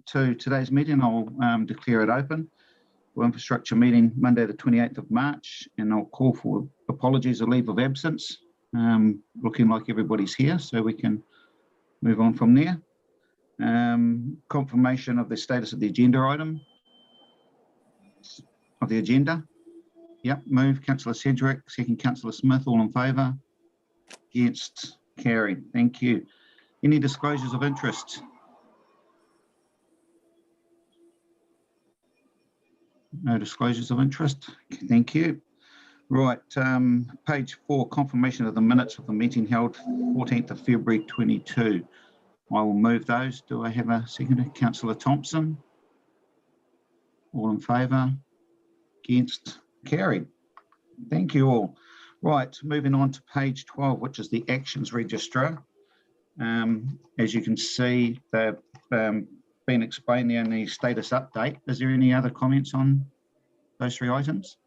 to today's meeting. I'll declare it open. For infrastructure meeting Monday the 28th of March, and I'll call for apologies or leave of absence. Looking like everybody's here, so we can move on from there. Confirmation of the status of the agenda item. Of the agenda. Yep, move Councillor Sedgwick, second Councillor Smith, all in favour. Against, carried. Thank you. Any disclosures of interest? No disclosures of interest. Thank you. Right, page 4, confirmation of the minutes of the meeting held 14th of February 22. I will move those. Do I have a seconder? Councillor Thompson. All in favour? Against? Carried. Thank you all. Right, moving on to page 12, which is the actions register. As you can see, they've been explained there in the status update. Is there any other comments on those 3 items?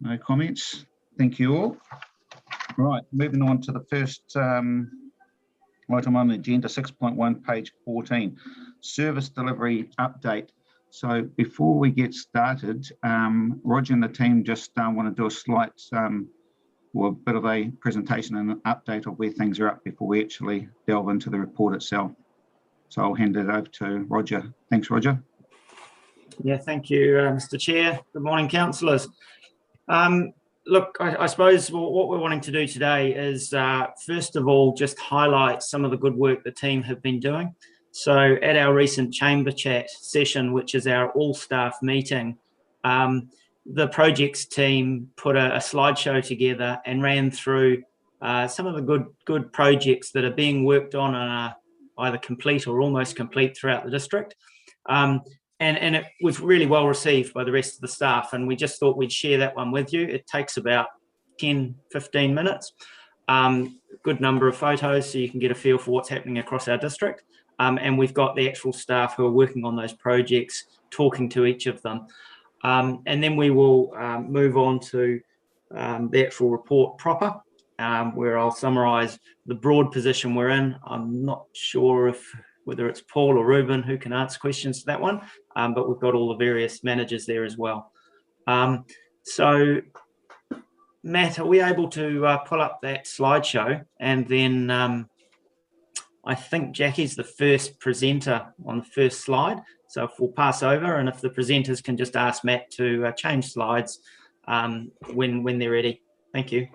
No comments. Thank you all. Right, moving on to the first item on the agenda, 6.1, page 14, service delivery update. So before we get started, Roger and the team just want to do a slight or a bit of a presentation and an update of where things are at before we actually delve into the report itself. So I'll hand it over to Roger. Thanks, Roger. Yeah, thank you, Mr. Chair. Good morning, councillors. Look, I suppose what we're wanting to do today is, first of all, just highlight some of the good work the team have been doing. So at our recent chamber chat session, which is our all-staff meeting, the projects team put a slideshow together and ran through some of the good projects that are being worked on and are either complete or almost complete throughout the district. And it was really well received by the rest of the staff, and we just thought we'd share that one with you. It takes about 10-15 minutes. Good number of photos so you can get a feel for what's happening across our district. And we've got the actual staff who are working on those projects talking to each of them. And then we will move on to the actual report proper, where I'll summarise the broad position we're in. I'm not sure whether it's Paul or Ruben who can answer questions to that one, but we've got all the various managers there as well. So, Matt, are we able to pull up that slideshow? And then I think Jackie's the first presenter on the first slide. So if we'll pass over, and if the presenters can just ask Matt to change slides when they're ready. Thank you.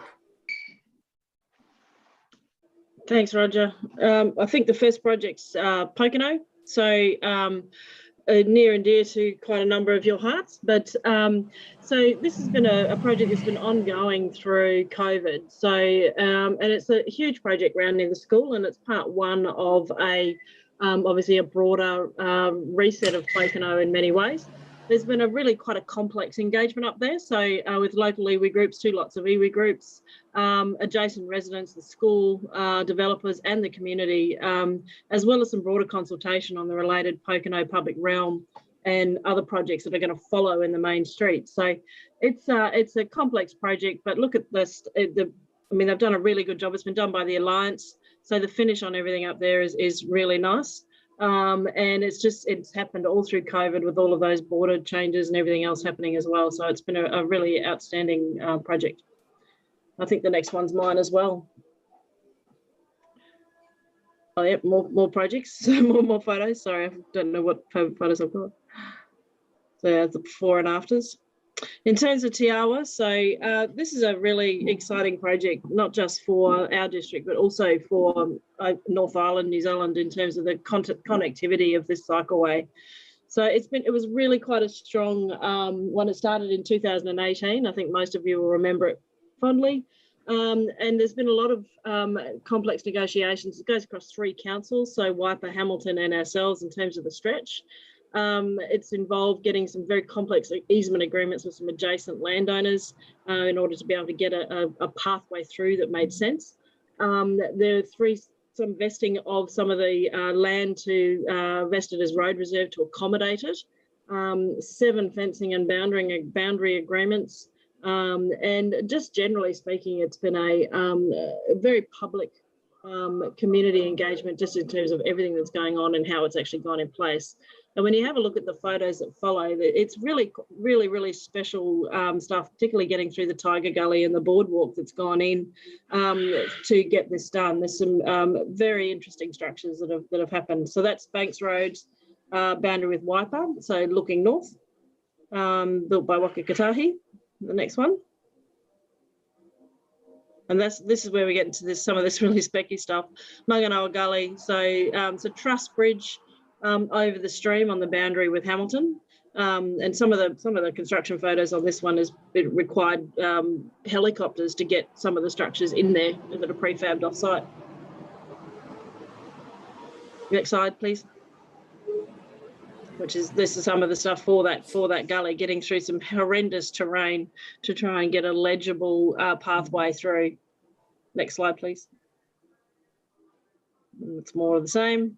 Thanks, Roger. I think the first project's Pocono, so near and dear to quite a number of your hearts. But so this has been a project that's been ongoing through COVID. So and it's a huge project around near the school, and it's part one of obviously a broader reset of Pocono in many ways. There's been quite a complex engagement up there. So with local iwi groups, 2 lots of iwi groups, adjacent residents, the school, developers and the community, as well as some broader consultation on the related Pocono public realm and other projects that are going to follow in the main street. So it's a complex project, but look at this. I mean, they've done a really good job. It's been done by the Alliance. So the finish on everything up there is really nice. And it's happened all through COVID with all of those border changes and everything else happening as well. So it's been a really outstanding project. I think the next one's mine as well. Oh, yep, more projects, more photos. Sorry, I don't know what photos I've got. So the before and afters. In terms of Te Awa, so this is a really exciting project, not just for our district, but also for North Island, New Zealand, in terms of the connectivity of this cycleway. So it was really quite a strong one. It started in 2018. I think most of you will remember it fondly. And there's been a lot of complex negotiations. It goes across 3 councils, so Waipa, Hamilton and ourselves in terms of the stretch. It's involved getting some very complex easement agreements with some adjacent landowners in order to be able to get a pathway through that made sense. There are some vesting of some of the land vested as road reserve to accommodate it. 7 fencing and boundary agreements. And just generally speaking, it's been a very public community engagement, just in terms of everything that's going on and how it's actually gone in place. And when you have a look at the photos that follow, it's really special stuff, particularly getting through the Tiger Gully and the boardwalk that's gone in to get this done. There's some very interesting structures that have happened. So that's Banks Road, boundary with Waipa, so looking north, built by Wakakatahi. The next one. And this is where we get into some of this really specky stuff. Mangawa Gully, so Truss Bridge over the stream on the boundary with Hamilton, and some of the construction photos on this one it required helicopters to get some of the structures in there that are prefabbed off-site. Next slide, please. This is some of the stuff for that gully, getting through some horrendous terrain to try and get a legible pathway through. Next slide, please. It's more of the same.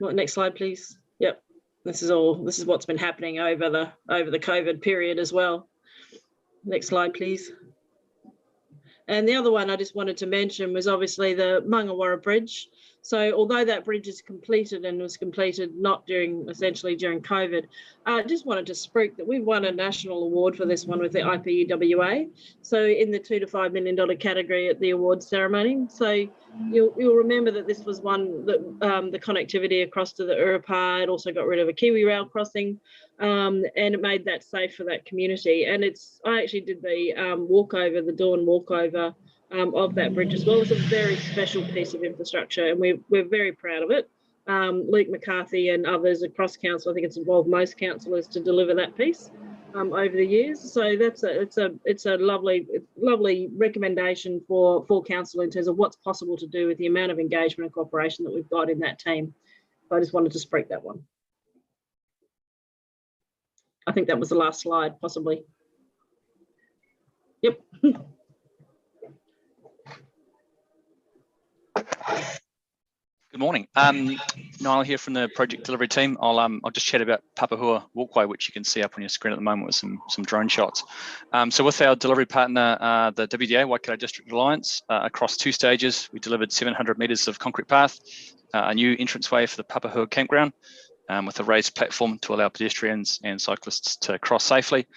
Next slide, please. Yep, this is what's been happening over the COVID period as well. Next slide, please. And the other one I just wanted to mention was obviously the Mangawa Bridge. So although that bridge is completed and was completed not essentially during COVID, I just wanted to spruik that we've won a national award for this one with the IPUWA. So in the $2 to $5 million category at the awards ceremony. So you'll remember that this was one that the connectivity across to the Urupā, it also got rid of a Kiwi rail crossing, and it made that safe for that community. And I actually did the the dawn walkover of that bridge as well. It's a very special piece of infrastructure, and we're very proud of it. Luke McCarthy and others across council, I think it's involved most councillors to deliver that piece over the years. So it's a lovely recommendation for council in terms of what's possible to do with the amount of engagement and cooperation that we've got in that team. So I just wanted to spruik that one. I think that was the last slide, possibly. Yep. Good morning. Niall here from the project delivery team. I'll just chat about Papahua Walkway, which you can see up on your screen at the moment with some drone shots. So with our delivery partner, the WDA, Waikato District Alliance, across 2 stages, we delivered 700 metres of concrete path, a new entranceway for the Papahua campground, with a raised platform to allow pedestrians and cyclists to cross safely.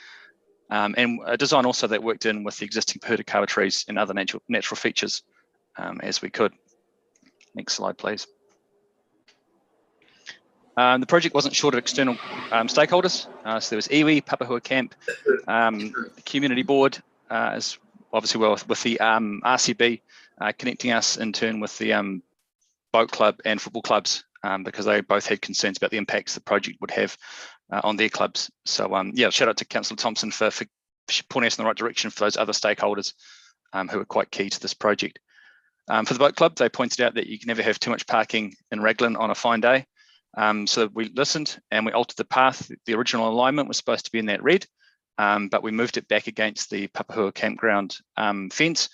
And a design also that worked in with the existing Pūtakawa trees and other natural features as we could. Next slide, please. The project wasn't short of external stakeholders. So there was iwi, Papahua Camp, the community board, as obviously well with the RCB connecting us in turn with the boat club and football clubs, because they both had concerns about the impacts the project would have on their clubs. So yeah, shout out to Councillor Thompson for pointing us in the right direction for those other stakeholders who are quite key to this project. For the boat club, they pointed out that you can never have too much parking in Raglan on a fine day. So we listened and we altered the path. The original alignment was supposed to be in that red, but we moved it back against the Papahua campground fence,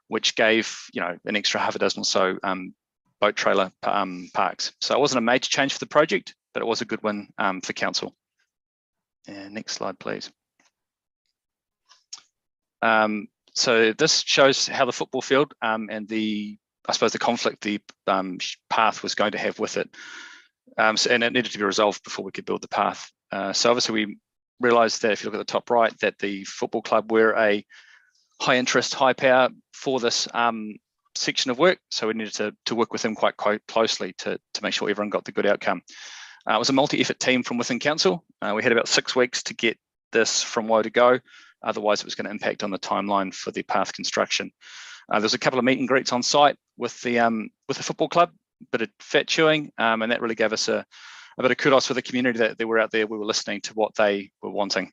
which gave an extra half a dozen or so boat trailer parks. So it wasn't a major change for the project, but it was a good one for council. And next slide, please. So this shows how the football field and I suppose the conflict the path was going to have with it. And it needed to be resolved before we could build the path. So obviously we realised that if you look at the top right, that the football club were a high interest, high power for this section of work. So we needed to work with them quite closely to make sure everyone got the good outcome. It was a multi-effort team from within council. We had about 6 weeks to get this from woe to go. Otherwise, it was going to impact on the timeline for the path construction. There was a couple of meet and greets on site with the football club, a bit of fat chewing, and that really gave us a bit of kudos for the community that they were out there. We were listening to what they were wanting.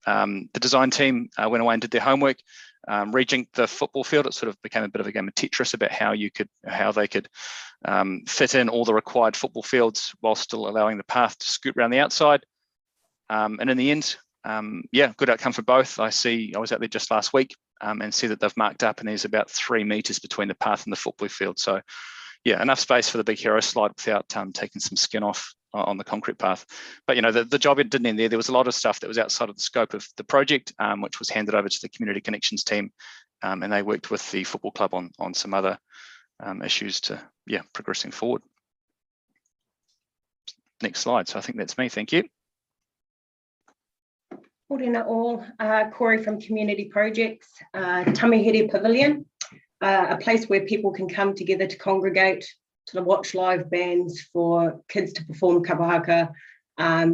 The design team went away and did their homework, rejigged the football field. It sort of became a bit of a game of Tetris about how they could fit in all the required football fields while still allowing the path to scoot around the outside. And in the end, yeah, good outcome for both. I was out there just last week and see that they've marked up, and there's about 3 meters between the path and the football field. So yeah, enough space for the big hero slide without taking some skin off on the concrete path. But the job didn't end there. There was a lot of stuff that was outside of the scope of the project, which was handed over to the community connections team, and they worked with the football club on some other issues to progressing forward. Next slide. So I think that's me. Thank you. Morena all, Corey from Community Projects, Tamahere Pavilion, a place where people can come together to congregate, to watch live bands, for kids to perform kabahaka,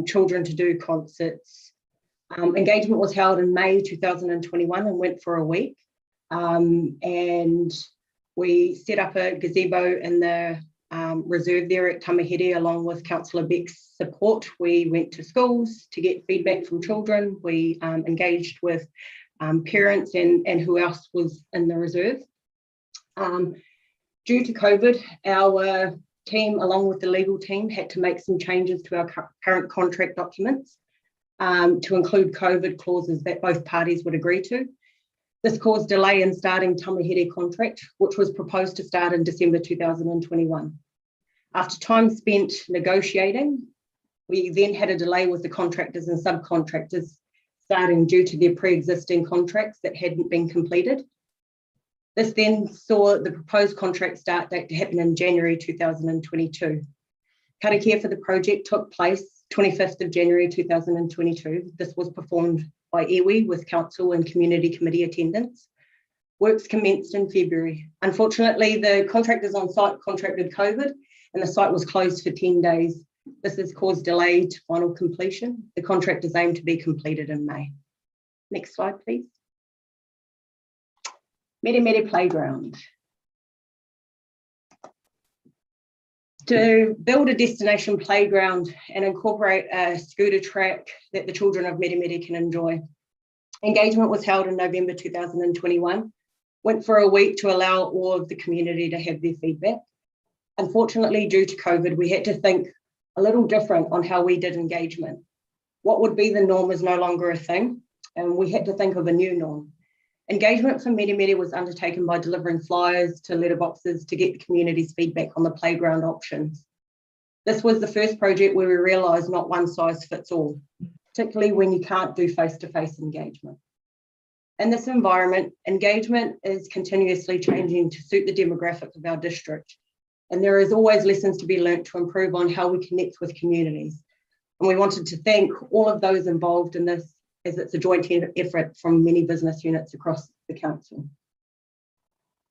children to do concerts. Engagement was held in May 2021 and went for a week. And we set up a gazebo in the reserve there at Tamahere, along with Councillor Beck's support. We went to schools to get feedback from children. We engaged with parents and who else was in the reserve. Due to COVID, our team, along with the legal team, had to make some changes to our current contract documents to include COVID clauses that both parties would agree to. This caused delay in starting Tamahere contract, which was proposed to start in December 2021. After time spent negotiating, we then had a delay with the contractors and subcontractors starting due to their pre-existing contracts that hadn't been completed. This then saw the proposed contract start date to happen in January 2022. Karakia for the project took place 25th of January 2022. This was performed by iwi with council and community committee attendance. Works commenced in February. Unfortunately, the contractors on site contracted COVID and the site was closed for 10 days. This has caused delay to final completion. The contract is aimed to be completed in May. Next slide, please. Mere Playground. To build a destination playground and incorporate a scooter track that the children of Mere can enjoy. Engagement was held in November 2021, went for a week to allow all of the community to have their feedback. Unfortunately, due to COVID, we had to think a little different on how we did engagement. What would be the norm is no longer a thing, and we had to think of a new norm. Engagement for Mere was undertaken by delivering flyers to letterboxes to get the community's feedback on the playground options. This was the first project where we realised not one size fits all, particularly when you can't do face-to-face engagement. In this environment, engagement is continuously changing to suit the demographic of our district, and there is always lessons to be learnt to improve on how we connect with communities. And we wanted to thank all of those involved in this, as it's a joint effort from many business units across the council.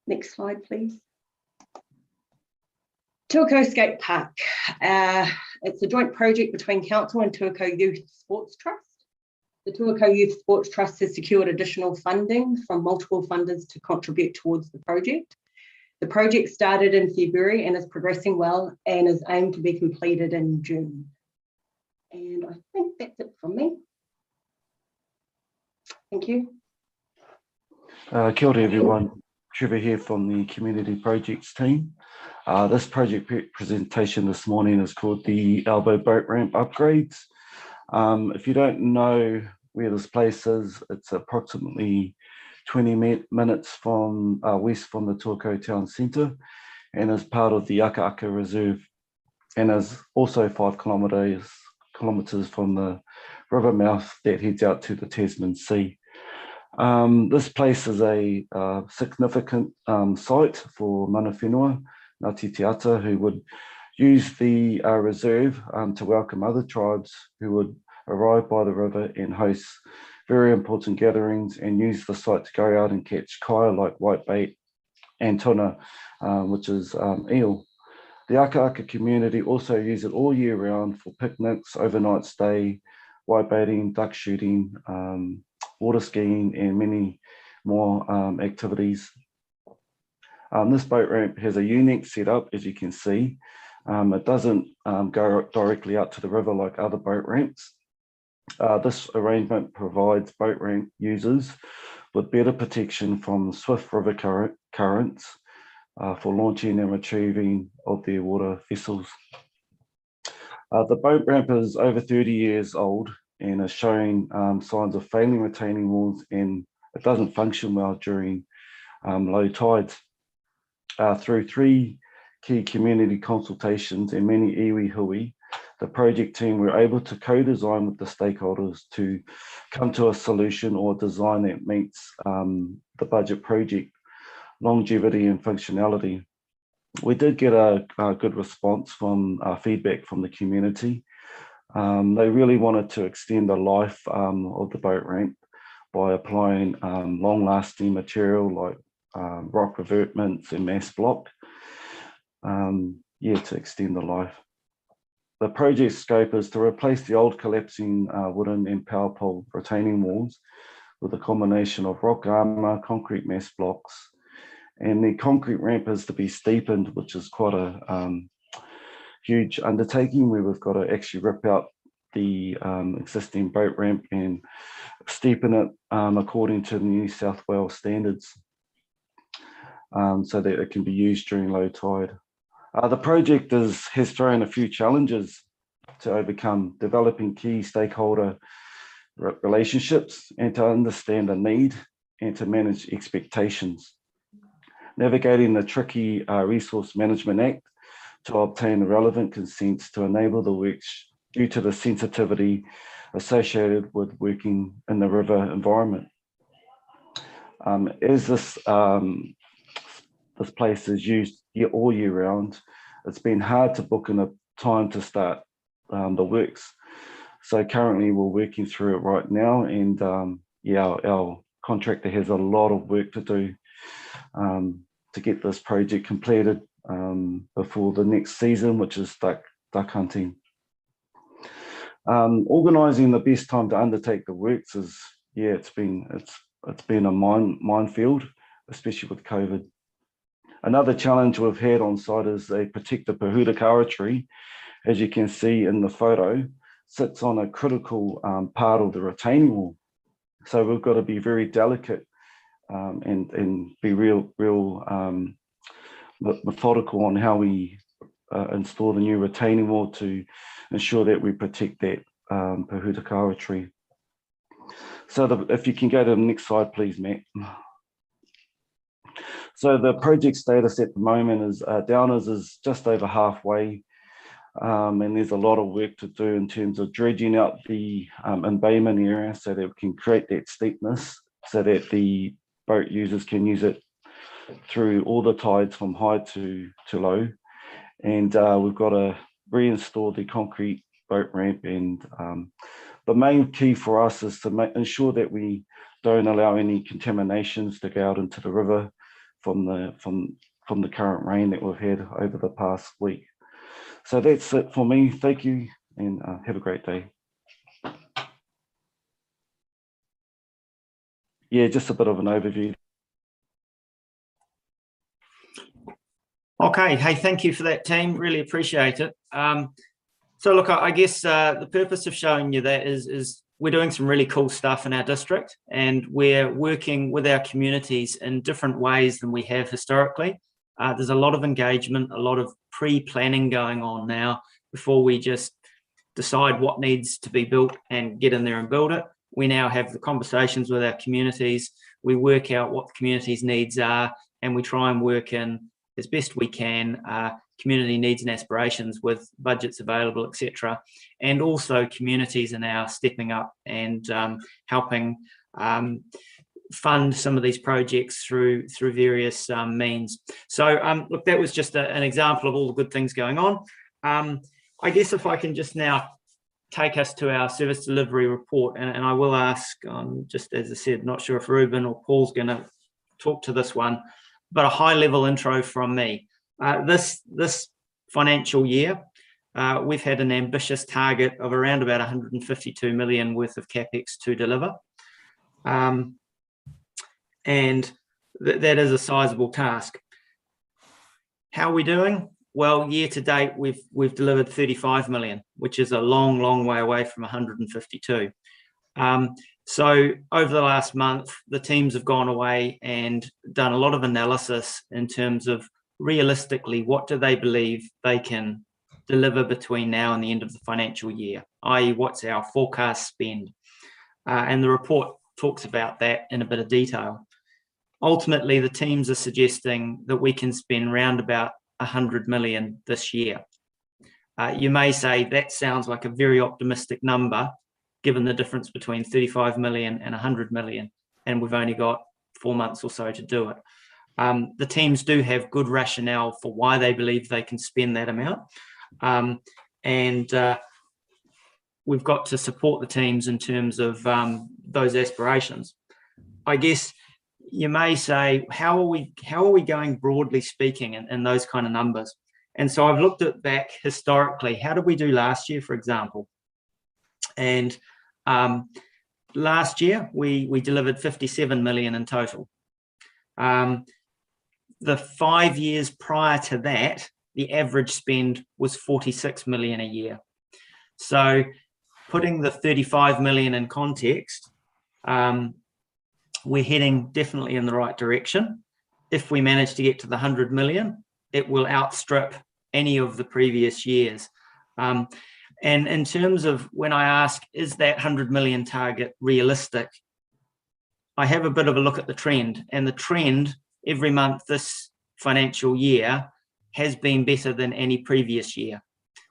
Next slide, please. Telco Skate Park. It's a joint project between council and Telco Youth Sports Trust. The Telco Youth Sports Trust has secured additional funding from multiple funders to contribute towards the project. The project started in February and is progressing well and is aimed to be completed in June. And I think that's it from me. Thank you. Kia ora everyone, Trevor here from the Community Projects team. This project presentation this morning is called the Elbow Boat Ramp Upgrades. If you don't know where this place is, it's approximately 20 minutes from west from the Telco Town Centre and is part of the Aka Aka Reserve and is also 5 kilometres from the river mouth that heads out to the Tasman Sea. This place is a significant site for mana whenua, Ngāti Te Ata, who would use the reserve to welcome other tribes who would arrive by the river and host very important gatherings and use the site to go out and catch kaya like whitebait and tuna, which is eel. The Aka Aka community also use it all year round for picnics, overnight stay, whitebaiting, duck shooting, water skiing and many more activities. This boat ramp has a unique setup, as you can see. It doesn't go directly out to the river like other boat ramps. This arrangement provides boat ramp users with better protection from swift river currents for launching and retrieving of their water vessels. The boat ramp is over 30 years old and is showing signs of failing retaining walls, and it doesn't function well during low tides. Through 3 key community consultations and many iwi hui, the project team were able to co-design with the stakeholders to come to a solution or design that meets the budget project longevity and functionality. We did get a good response from feedback from the community. They really wanted to extend the life of the boat ramp by applying long-lasting material like rock revetments and mass block, to extend the life. The project scope is to replace the old collapsing wooden and power pole retaining walls with a combination of rock armour, concrete mass blocks, and the concrete ramp is to be steepened, which is quite a huge undertaking where we've got to actually rip out the existing boat ramp and steepen it according to the New South Wales standards so that it can be used during low tide. The project has thrown a few challenges to overcome, developing key stakeholder relationships and to understand the need and to manage expectations. Navigating the tricky Resource Management Act to obtain the relevant consents to enable the works due to the sensitivity associated with working in the river environment. As this place is used all year round, it's been hard to book in a time to start the works. So currently we're working through it right now, and our contractor has a lot of work to do to get this project completed before the next season, which is duck hunting. Organising the best time to undertake the works is, it's been a minefield, especially with COVID. Another challenge we've had on site is they protect the Pahutakawa tree. As you can see in the photo, sits on a critical part of the retaining wall. So we've got to be very delicate and be real methodical on how we install the new retaining wall to ensure that we protect that Pahutakawa tree. So if you can go to the next slide, please, Matt. So the project status at the moment is Downers is just over halfway, and there's a lot of work to do in terms of dredging out the embayment area so that we can create that steepness so that the boat users can use it through all the tides from high to low. And we've got to reinstall the concrete boat ramp, and the main key for us is to ensure that we don't allow any contaminations to go out into the river from the current rain that we've had over the past week. So that's it for me. Thank you, and have a great day. Yeah, just a bit of an overview. Okay, hey, thank you for that, team. Really appreciate it. So look, I guess the purpose of showing you that is we're doing some really cool stuff in our district, and we're working with our communities in different ways than we have historically. There's a lot of engagement, a lot of pre-planning going on now before we just decide what needs to be built and get in there and build it. We now have the conversations with our communities. We work out what the community's needs are, and we try and work in as best we can community needs and aspirations with budgets available, etc. And also communities are now stepping up and helping fund some of these projects through various means. So look, that was just an example of all the good things going on. I guess if I can just now take us to our service delivery report, and I will ask, just as I said, not sure if Ruben or Paul's going to talk to this one, but a high-level intro from me. This financial year, we've had an ambitious target of around about 152 million worth of CapEx to deliver. And that is a sizable task. How are we doing? Well, year to date, we've delivered 35 million, which is a long, long way away from 152. So over the last month, the teams have gone away and done a lot of analysis in terms of realistically, what do they believe they can deliver between now and the end of the financial year, i.e. what's our forecast spend? And the report talks about that in a bit of detail. Ultimately, the teams are suggesting that we can spend round about 100 million this year. You may say that sounds like a very optimistic number, given the difference between 35 million and 100 million, and we've only got 4 months or so to do it. The teams do have good rationale for why they believe they can spend that amount. And we've got to support the teams in terms of those aspirations. I guess you may say, how are we going broadly speaking in those kind of numbers? And so I've looked at back historically. How did we do last year, for example? And last year we delivered 57 million in total. The 5 years prior to that, the average spend was 46 million a year. So putting the 35 million in context, we're heading definitely in the right direction. If we manage to get to the 100 million, it will outstrip any of the previous years. And in terms of when I ask, is that 100 million target realistic? I have a bit of a look at the trend, and the trend every month this financial year has been better than any previous year.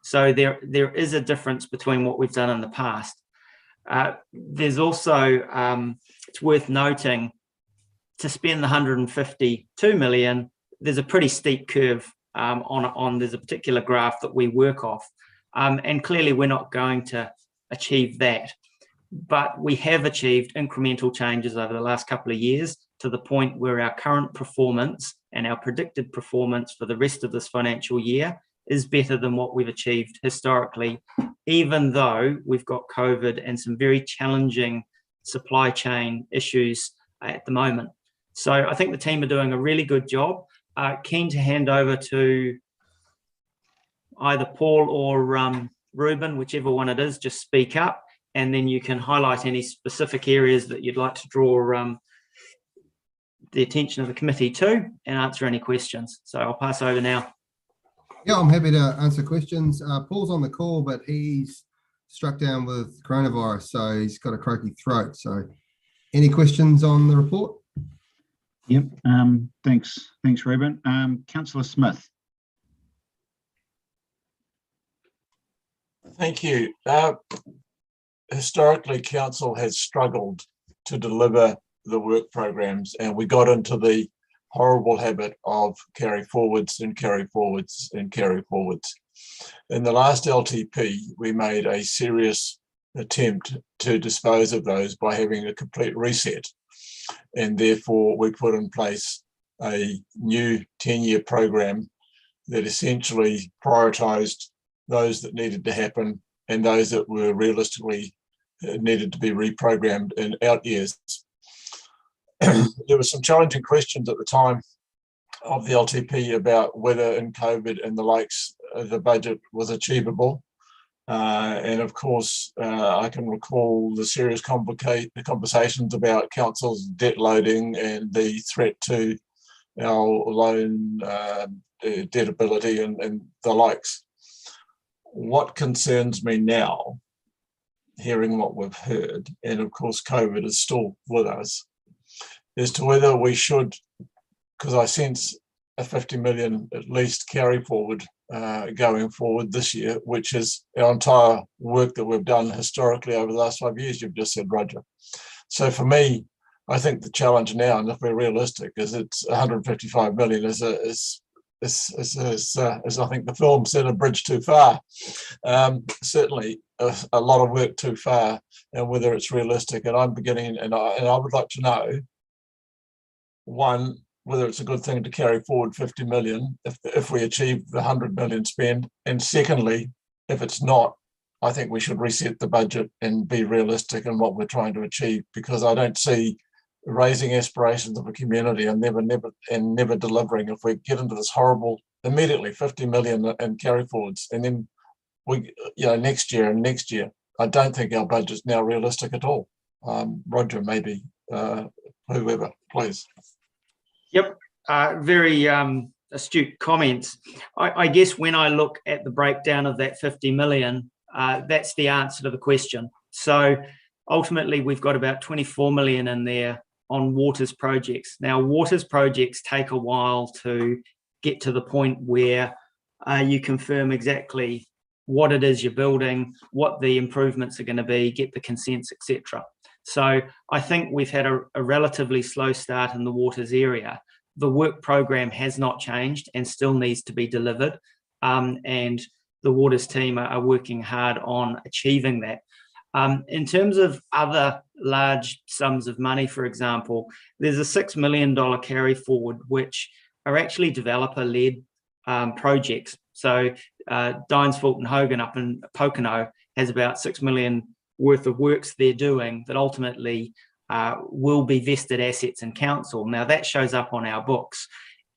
So there is a difference between what we've done in the past. There's also, it's worth noting, to spend the 152 million, there's a pretty steep curve there's a particular graph that we work off. And clearly we're not going to achieve that. But we have achieved incremental changes over the last couple of years to the point where our current performance and our predicted performance for the rest of this financial year is better than what we've achieved historically, even though we've got COVID and some very challenging supply chain issues at the moment. So I think the team are doing a really good job. Keen to hand over to either Paul or Ruben, whichever one it is, just speak up, and then you can highlight any specific areas that you'd like to draw the attention of the committee to and answer any questions. So I'll pass over now. Yeah, I'm happy to answer questions. Paul's on the call, but he's struck down with coronavirus, so he's got a croaky throat. So any questions on the report? Yep, thanks, Ruben. Councillor Smith. Thank you. Historically, council has struggled to deliver the work programs, and we got into the horrible habit of carry forwards and carry forwards and carry forwards. In the last LTP, we made a serious attempt to dispose of those by having a complete reset. And therefore, we put in place a new 10-year program that essentially prioritised those that needed to happen and those that were realistically needed to be reprogrammed in out years. There were some challenging questions at the time of the LTP about whether in COVID and the likes the budget was achievable. And of course, I can recall the serious conversations about council's debt loading and the threat to our loan debt ability and the likes. What concerns me now, hearing what we've heard, and of course COVID is still with us, as to whether we should, because I sense a 50 million at least carry forward going forward this year, which is our entire work that we've done historically over the last 5 years, you've just said, Roger. So for me, I think the challenge now, and if we're realistic, is it's 155 million is I think the film said, a bridge too far. Certainly a lot of work too far, and whether it's realistic. And I'm beginning, and I would like to know, one, whether it's a good thing to carry forward 50 million if we achieve the 100 million spend. And secondly, if it's not, I think we should reset the budget and be realistic in what we're trying to achieve, because I don't see raising aspirations of a community and never delivering. If we get into this horrible, immediately 50 million in carry forwards, and then we, next year, I don't think our budget's now realistic at all. Roger, maybe whoever, please. Yep, very astute comments. I guess when I look at the breakdown of that 50 million, that's the answer to the question. So ultimately, we've got about 24 million in there on waters projects. Now, waters projects take a while to get to the point where you confirm exactly what it is you're building, what the improvements are going to be, get the consents, etc. So I think we've had a relatively slow start in the waters area. the work program has not changed and still needs to be delivered. And the Waters team are working hard on achieving that. In terms of other large sums of money, for example, there's a $6 million carry forward, which are actually developer-led projects. So Dines, Fulton Hogan up in Pocono has about $6 million worth of works they're doing that ultimately will be vested assets in council. Now that shows up on our books.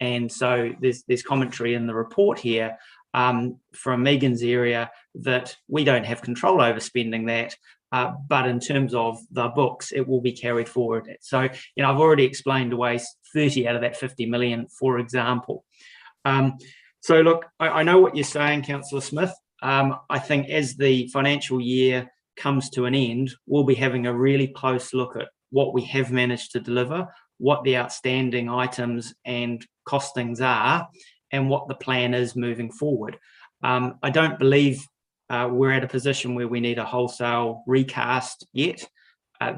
And so there's commentary in the report here from Megan's area that we don't have control over spending that, but in terms of the books, it will be carried forward. So, you know, I've already explained away 30 out of that 50 million, for example. So look, I know what you're saying, Councillor Smith. I think as the financial year comes to an end, we'll be having a really close look at what we have managed to deliver, what the outstanding items and costings are, and what the plan is moving forward. I don't believe we're at a position where we need a wholesale recast yet.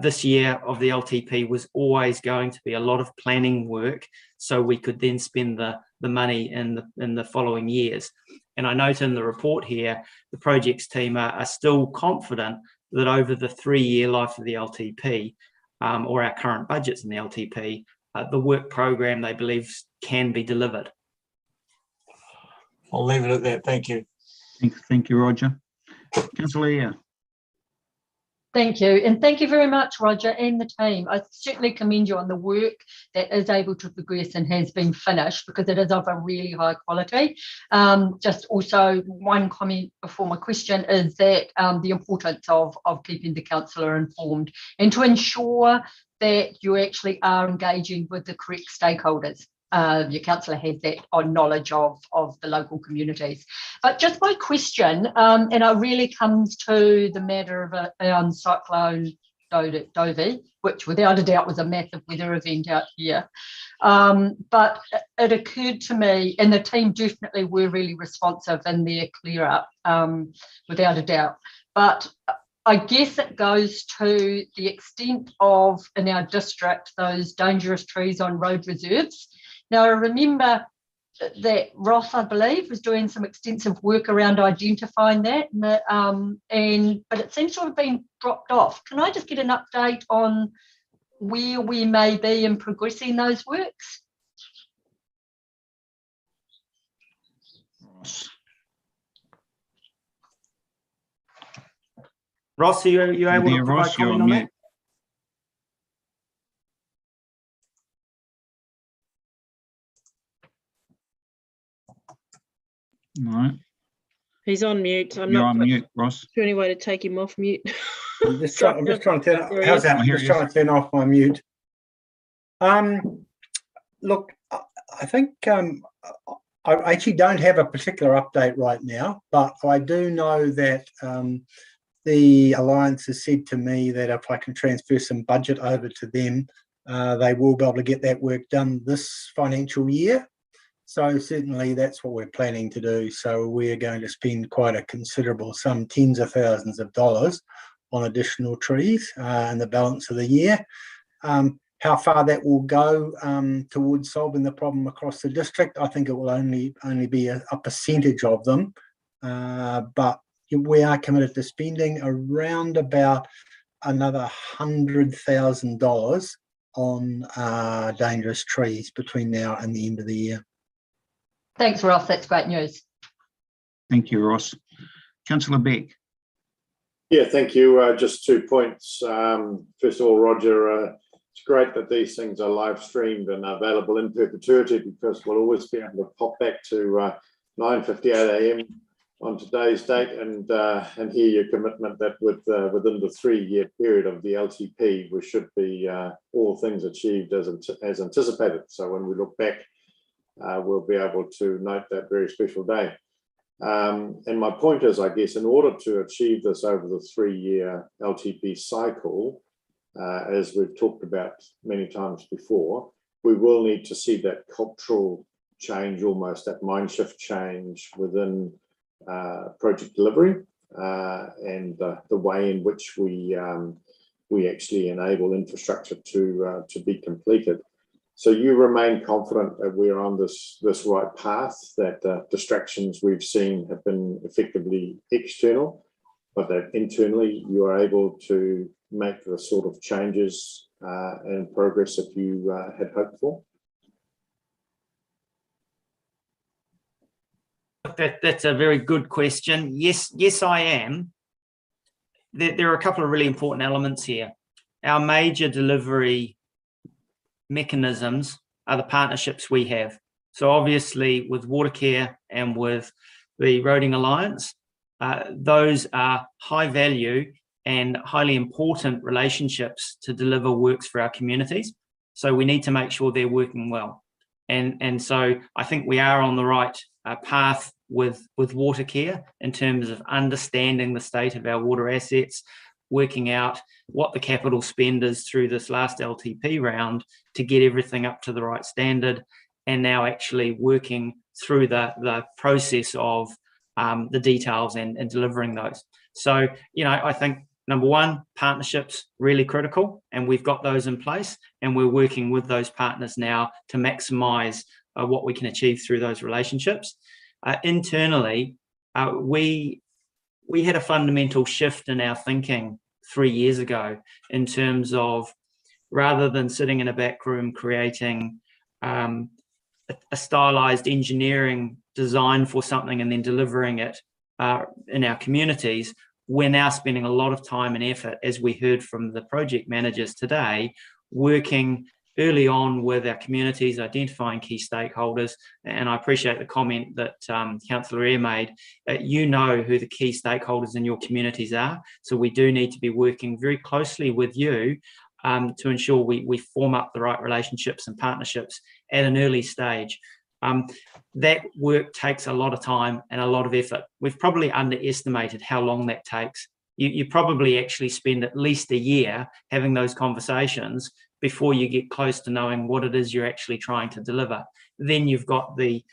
This year of the LTP was always going to be a lot of planning work so we could then spend the money in the following years. And I note in the report here, the projects team are still confident that over the 3-year life of the LTP, or our current budgets in the LTP, the work program they believe can be delivered. I'll leave it at that. Thank you. Thank you, Roger. Councillor Eyre. Thank you. And thank you very much, Roger, and the team. I certainly commend you on the work that is able to progress and has been finished, because it is of a really high quality. Just also one comment before my question is that the importance of keeping the councillor informed and to ensure that you actually are engaging with the correct stakeholders. Your councillor has that knowledge of the local communities. But just my question, and it really comes to the matter of Cyclone Dovey, which without a doubt was a massive weather event out here. But it occurred to me, and the team definitely were really responsive in their clear up, without a doubt. But I guess it goes to the extent of, in our district, those dangerous trees on road reserves. Now, I remember that Ross, I believe, was doing some extensive work around identifying that, but it seems to have been dropped off. Can I just get an update on where we may be in progressing those works? Ross, are you able to provide comment on that? No. He's on mute. You're on mute, Ross. Is there any way to take him off mute? I'm just trying to turn. How's that? I'm just trying to turn off my mute. Look, I think I actually don't have a particular update right now, but I do know that the Alliance has said to me that if I can transfer some budget over to them, they will be able to get that work done this financial year. So certainly that's what we're planning to do. So we're going to spend quite a considerable sum, tens of thousands of dollars, on additional trees in the balance of the year. How far that will go towards solving the problem across the district, I think it will only be a percentage of them. But we are committed to spending around about another $100,000 on dangerous trees between now and the end of the year. Thanks, Ross. That's great news. Thank you, Ross. Councillor Beck. Yeah, thank you. Just 2 points. First of all, Roger, it's great that these things are live streamed and available in perpetuity, because we'll always be able to pop back to 9:58 a.m. on today's date and hear your commitment that within the 3-year period of the LTP, we should be all things achieved as anticipated. So when we look back, we'll be able to note that very special day. And my point is, I guess, in order to achieve this over the 3-year LTP cycle, as we've talked about many times before, we will need to see that cultural change, almost that mind shift change within project delivery and the way in which we actually enable infrastructure to be completed. So you remain confident that we're on this right path, that distractions we've seen have been effectively external, but that internally you are able to make the sort of changes and progress that you had hoped for? That's a very good question. Yes, I am. There are a couple of really important elements here. Our major delivery mechanisms are the partnerships we have. So obviously with Watercare and with the Roading Alliance, those are high value and highly important relationships to deliver works for our communities. So we need to make sure they're working well. And so I think we are on the right path with Watercare in terms of understanding the state of our water assets, working out what the capital spend is through this last LTP round to get everything up to the right standard, and now actually working through the process of the details and delivering those. So, I think number one, partnerships really critical, and we've got those in place, and we're working with those partners now to maximise what we can achieve through those relationships. Internally, we had a fundamental shift in our thinking 3 years ago in terms of, rather than sitting in a back room creating a stylized engineering design for something and then delivering it in our communities, we're now spending a lot of time and effort, as we heard from the project managers today, working early on with our communities, identifying key stakeholders. And I appreciate the comment that Councillor Eyre made. You know who the key stakeholders in your communities are. So we do need to be working very closely with you to ensure we form up the right relationships and partnerships at an early stage. That work takes a lot of time and a lot of effort. We've probably underestimated how long that takes. You probably actually spend at least a year having those conversations before you get close to knowing what it is you're actually trying to deliver. Then you've got the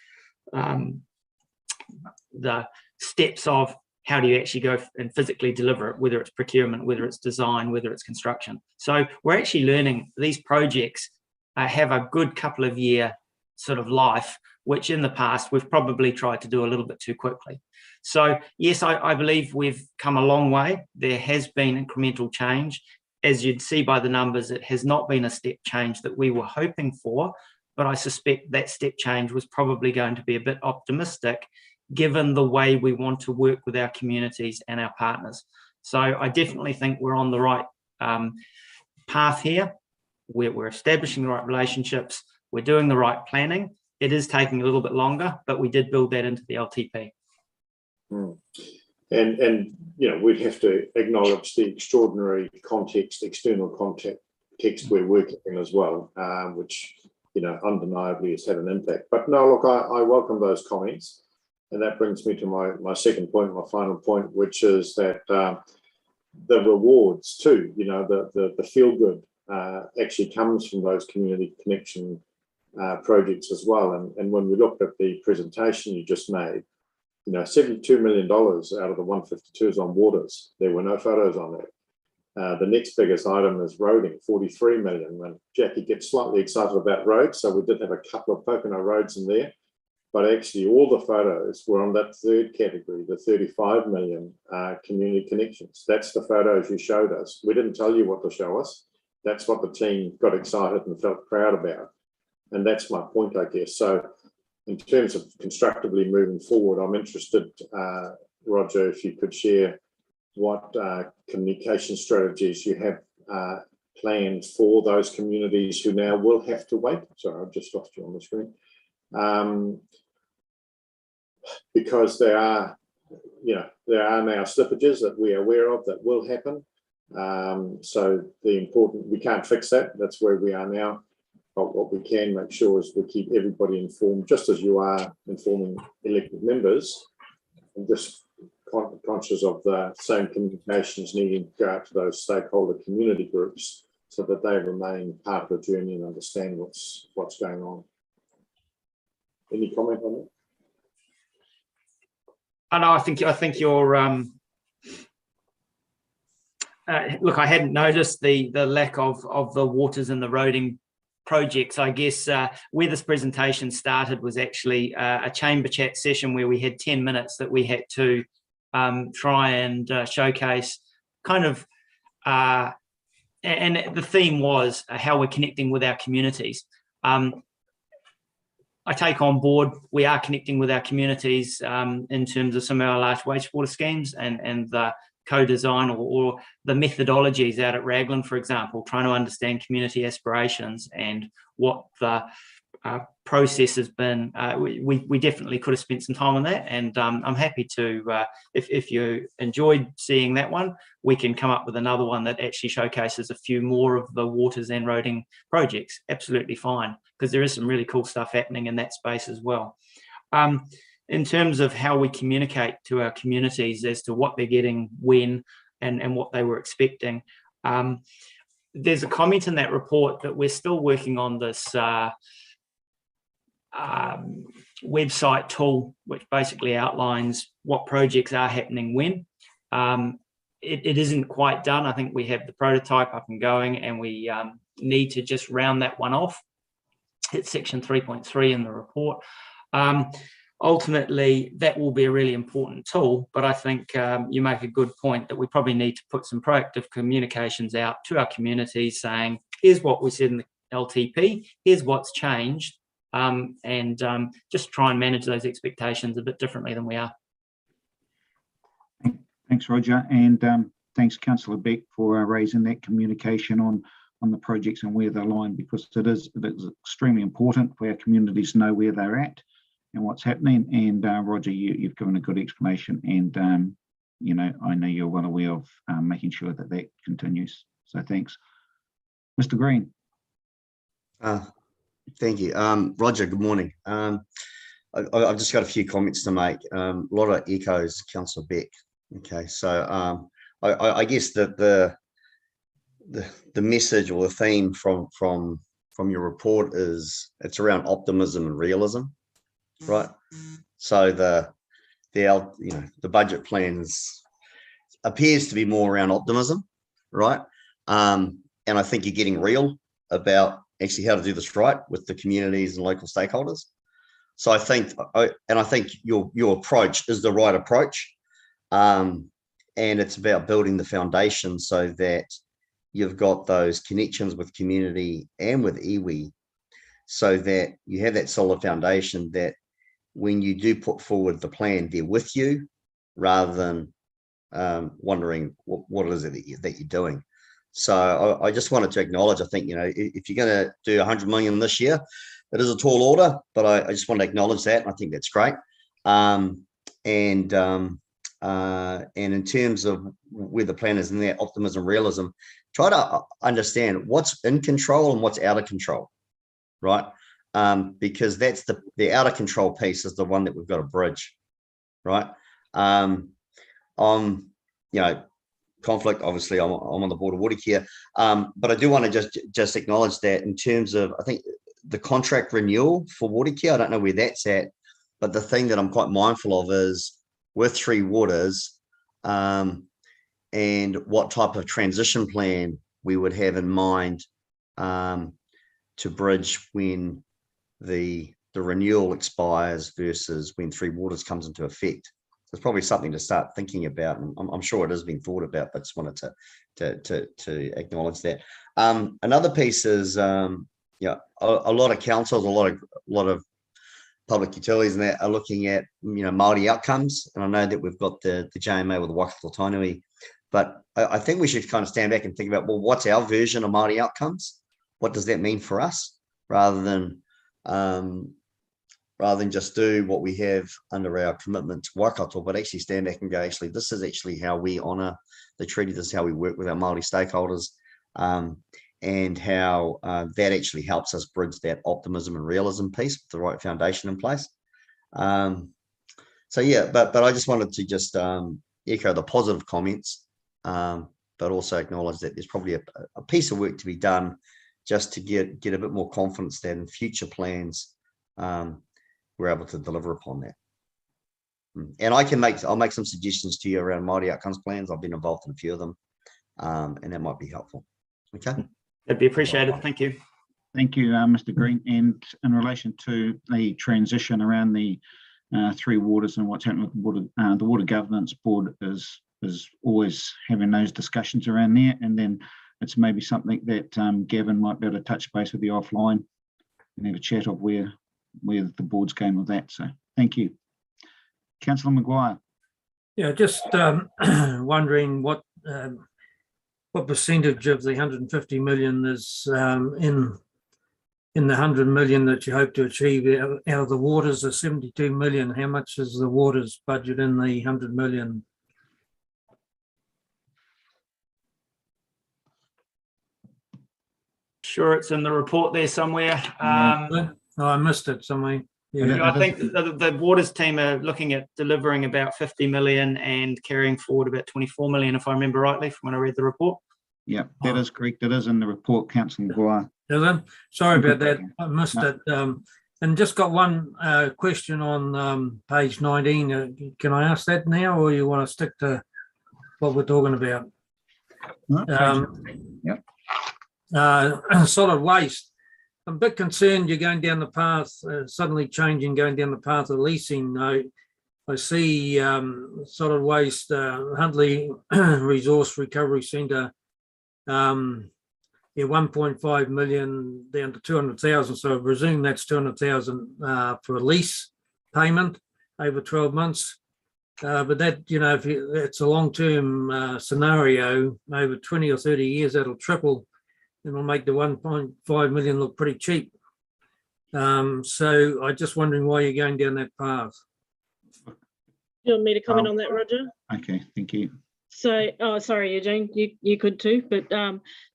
steps of how do you actually go and physically deliver it, whether it's procurement, whether it's design, whether it's construction. So we're actually learning these projects have a good couple of year sort of life, which in the past we've probably tried to do a little bit too quickly. So yes, I believe we've come a long way. There has been incremental change. As you'd see by the numbers, it has not been a step change that we were hoping for, but I suspect that step change was probably going to be a bit optimistic given the way we want to work with our communities and our partners. So I definitely think we're on the right path here. We're establishing the right relationships. We're doing the right planning. It is taking a little bit longer, but we did build that into the LTP. And we'd have to acknowledge the extraordinary context, external context we're working in as well, which undeniably has had an impact. But no, look, I welcome those comments, and that brings me to my second point, my final point, which is that the rewards too, the feel good actually comes from those community connection projects as well. And when we looked at the presentation you just made, $72 million out of the 152 is on waters. There were no photos on there. The next biggest item is roading, 43 million. And Jackie gets slightly excited about roads, so we did have a couple of Pocono roads in there. But actually all the photos were on that third category, the 35 million community connections. That's the photos you showed us. We didn't tell you what to show us. That's what the team got excited and felt proud about. And that's my point, I guess. So in terms of constructively moving forward, I'm interested, Roger, if you could share what communication strategies you have planned for those communities who now will have to wait. Sorry, I've just lost you on the screen. Because there are now slippages that we are aware of that will happen. So we can't fix that. That's where we are now. But what we can make sure is we keep everybody informed, just as you are informing elected members, and just conscious of the same communications needing to go out to those stakeholder community groups so that they remain part of the journey and understand what's going on. Any comment on that? I think you're look, I hadn't noticed the lack of the waters and the roading projects, I guess where this presentation started was actually a chamber chat session where we had 10 minutes that we had to try and showcase kind of, and the theme was how we're connecting with our communities. I take on board, we are connecting with our communities in terms of some of our large wastewater schemes and the co-design or the methodologies out at Raglan, for example, trying to understand community aspirations and what the process has been. We definitely could have spent some time on that, and I'm happy to, if you enjoyed seeing that one, we can come up with another one that actually showcases a few more of the waters and roading projects. Absolutely fine, because there is some really cool stuff happening in that space as well. In terms of how we communicate to our communities as to what they're getting when and what they were expecting, there's a comment in that report that we're still working on this website tool, which basically outlines what projects are happening when. It isn't quite done. I think we have the prototype up and going, and we need to just round that one off. It's section 3.3 in the report. Ultimately, that will be a really important tool, but I think you make a good point that we probably need to put some proactive communications out to our communities saying, here's what we said in the LTP, here's what's changed, and just try and manage those expectations a bit differently than we are. Thanks, Roger, and thanks, Councillor Beck, for raising that communication on the projects and where they're lying, because it is extremely important for our communities to know where they're at and what's happening. And Roger, you've given a good explanation, and you know, I know you're well aware of making sure that that continues. So thanks. Mr. Green. Thank you. Roger, good morning. I've just got a few comments to make. A lot of echoes, Councillor Beck. Okay, so I guess that the message or the theme from your report is it's around optimism and realism, right? So the budget plans appears to be more around optimism, right? And I think you're getting real about actually how to do this right with the communities and local stakeholders. So I think your approach is the right approach, and it's about building the foundation so that you've got those connections with community and with iwi, so that you have that solid foundation that when you do put forward the plan, they're with you rather than wondering what it is that you're doing. So I just wanted to acknowledge, I think, you know, if you're going to do 100 million this year, it is a tall order, but I just want to acknowledge that. And I think that's great. And in terms of where the plan is in that optimism, realism, try to understand what's in control and what's out of control, right? Because that's the out of control piece is the one that we've got to bridge, right? You know, conflict, obviously I'm on the board of Watercare, but I do want to just acknowledge that in terms of, I think the contract renewal for Watercare, I don't know where that's at, but the thing that I'm quite mindful of is with Three Waters, and what type of transition plan we would have in mind to bridge when the renewal expires versus when Three Waters comes into effect. So it's probably something to start thinking about, and I'm sure it is being thought about, but just wanted to acknowledge that. Another piece is, yeah, a lot of councils, a lot of public utilities and that are looking at, you know, Māori outcomes, and I know that we've got the JMA with the Waikato Tainui, but I think we should kind of stand back and think about, well, what's our version of Māori outcomes? What does that mean for us, rather than just do what we have under our commitment to Waikato, but actually stand back and go, actually, this is actually how we honour the treaty. This is how we work with our Māori stakeholders, and how that actually helps us bridge that optimism and realism piece with the right foundation in place. So yeah, but I just wanted to just echo the positive comments, but also acknowledge that there's probably a piece of work to be done just to get a bit more confidence that in future plans we're able to deliver upon that. And I'll make some suggestions to you around Māori outcomes plans. I've been involved in a few of them, and that might be helpful. Okay. That'd be appreciated. Thank you. Thank you, Mr. Green. And in relation to the transition around the three waters and what's happening with the Water Governance Board is always having those discussions around there. And then it's maybe something that Gavin might be able to touch base with you offline and have a chat of where the board's going with that. So thank you. Councillor Maguire. Yeah, just wondering what percentage of the 150 million is in the 100 million that you hope to achieve out of the waters, the 72 million. How much is the waters budget in the 100 million? Sure, it's in the report there somewhere. Oh, I missed it somewhere. Yeah. I think the waters team are looking at delivering about 50 million and carrying forward about 24 million, if I remember rightly, from when I read the report. Yeah, that is correct. It is in the report, Councillor Maguire. Is it? Sorry about that. I missed it. And just got one question on page 19. Can I ask that now, or you want to stick to what we're talking about? Solid waste. I'm a bit concerned you're going down the path, suddenly changing, going down the path of leasing. I see solid waste, Huntley Resource Recovery Centre, 1.5 million down to 200,000. So I presume that's 200,000 for a lease payment over 12 months. But that, if it's a long-term scenario, over 20 or 30 years, that'll triple. It'll make the 1.5 million look pretty cheap. So I'm just wondering why you're going down that path. You want me to comment on that, Roger? Okay, thank you. So, sorry, Eugene, you could too. But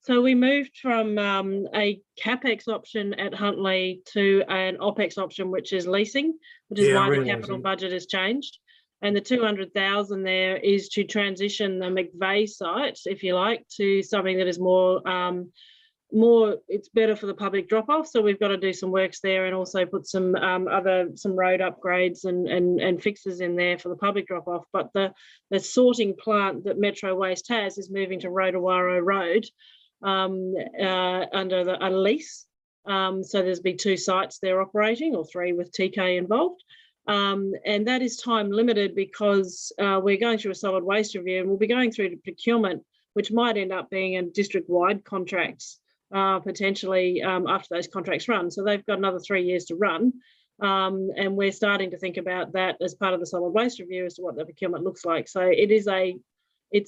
so we moved from a CapEx option at Huntley to an OpEx option, which is leasing, which is why the capital budget has changed. And the 200,000 there is to transition the McVeigh site, if you like, to something that is more, it's better for the public drop-off. So we've got to do some works there and also put some some road upgrades and fixes in there for the public drop-off. But the sorting plant that Metro Waste has is moving to Rotowaro Road under a lease. So there's been 2 sites there operating, or 3 with TK involved. And that is time limited because we're going through a solid waste review, and we'll be going through to procurement, which might end up being a district-wide contracts potentially after those contracts run. So they've got another 3 years to run. And we're starting to think about that as part of the solid waste review as to what the procurement looks like. So it's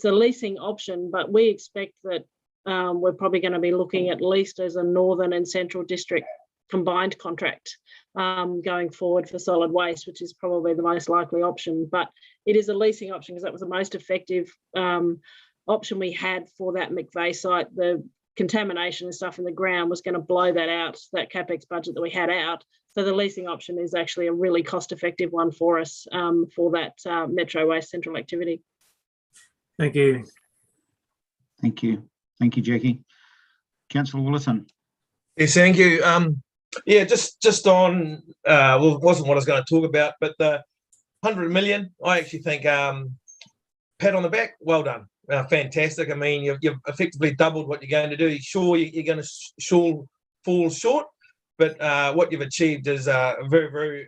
a leasing option, but we expect that we're probably going to be looking at least as a Northern and Central District combined contract going forward for solid waste, which is probably the most likely option. But it is a leasing option because that was the most effective option we had for that McVeigh site. The contamination and stuff in the ground was going to blow that out, that CapEx budget that we had out. So the leasing option is actually a really cost-effective one for us for that Metro Waste Central activity. Thank you. Thank you. Thank you, Jackie. Councillor Willison. Yes, thank you. Yeah, just on, well, it wasn't what I was going to talk about, but the 100 million, I actually think, pat on the back, well done. Fantastic. I mean, you've effectively doubled what you're going to do. Sure, you're going to fall short, but what you've achieved is very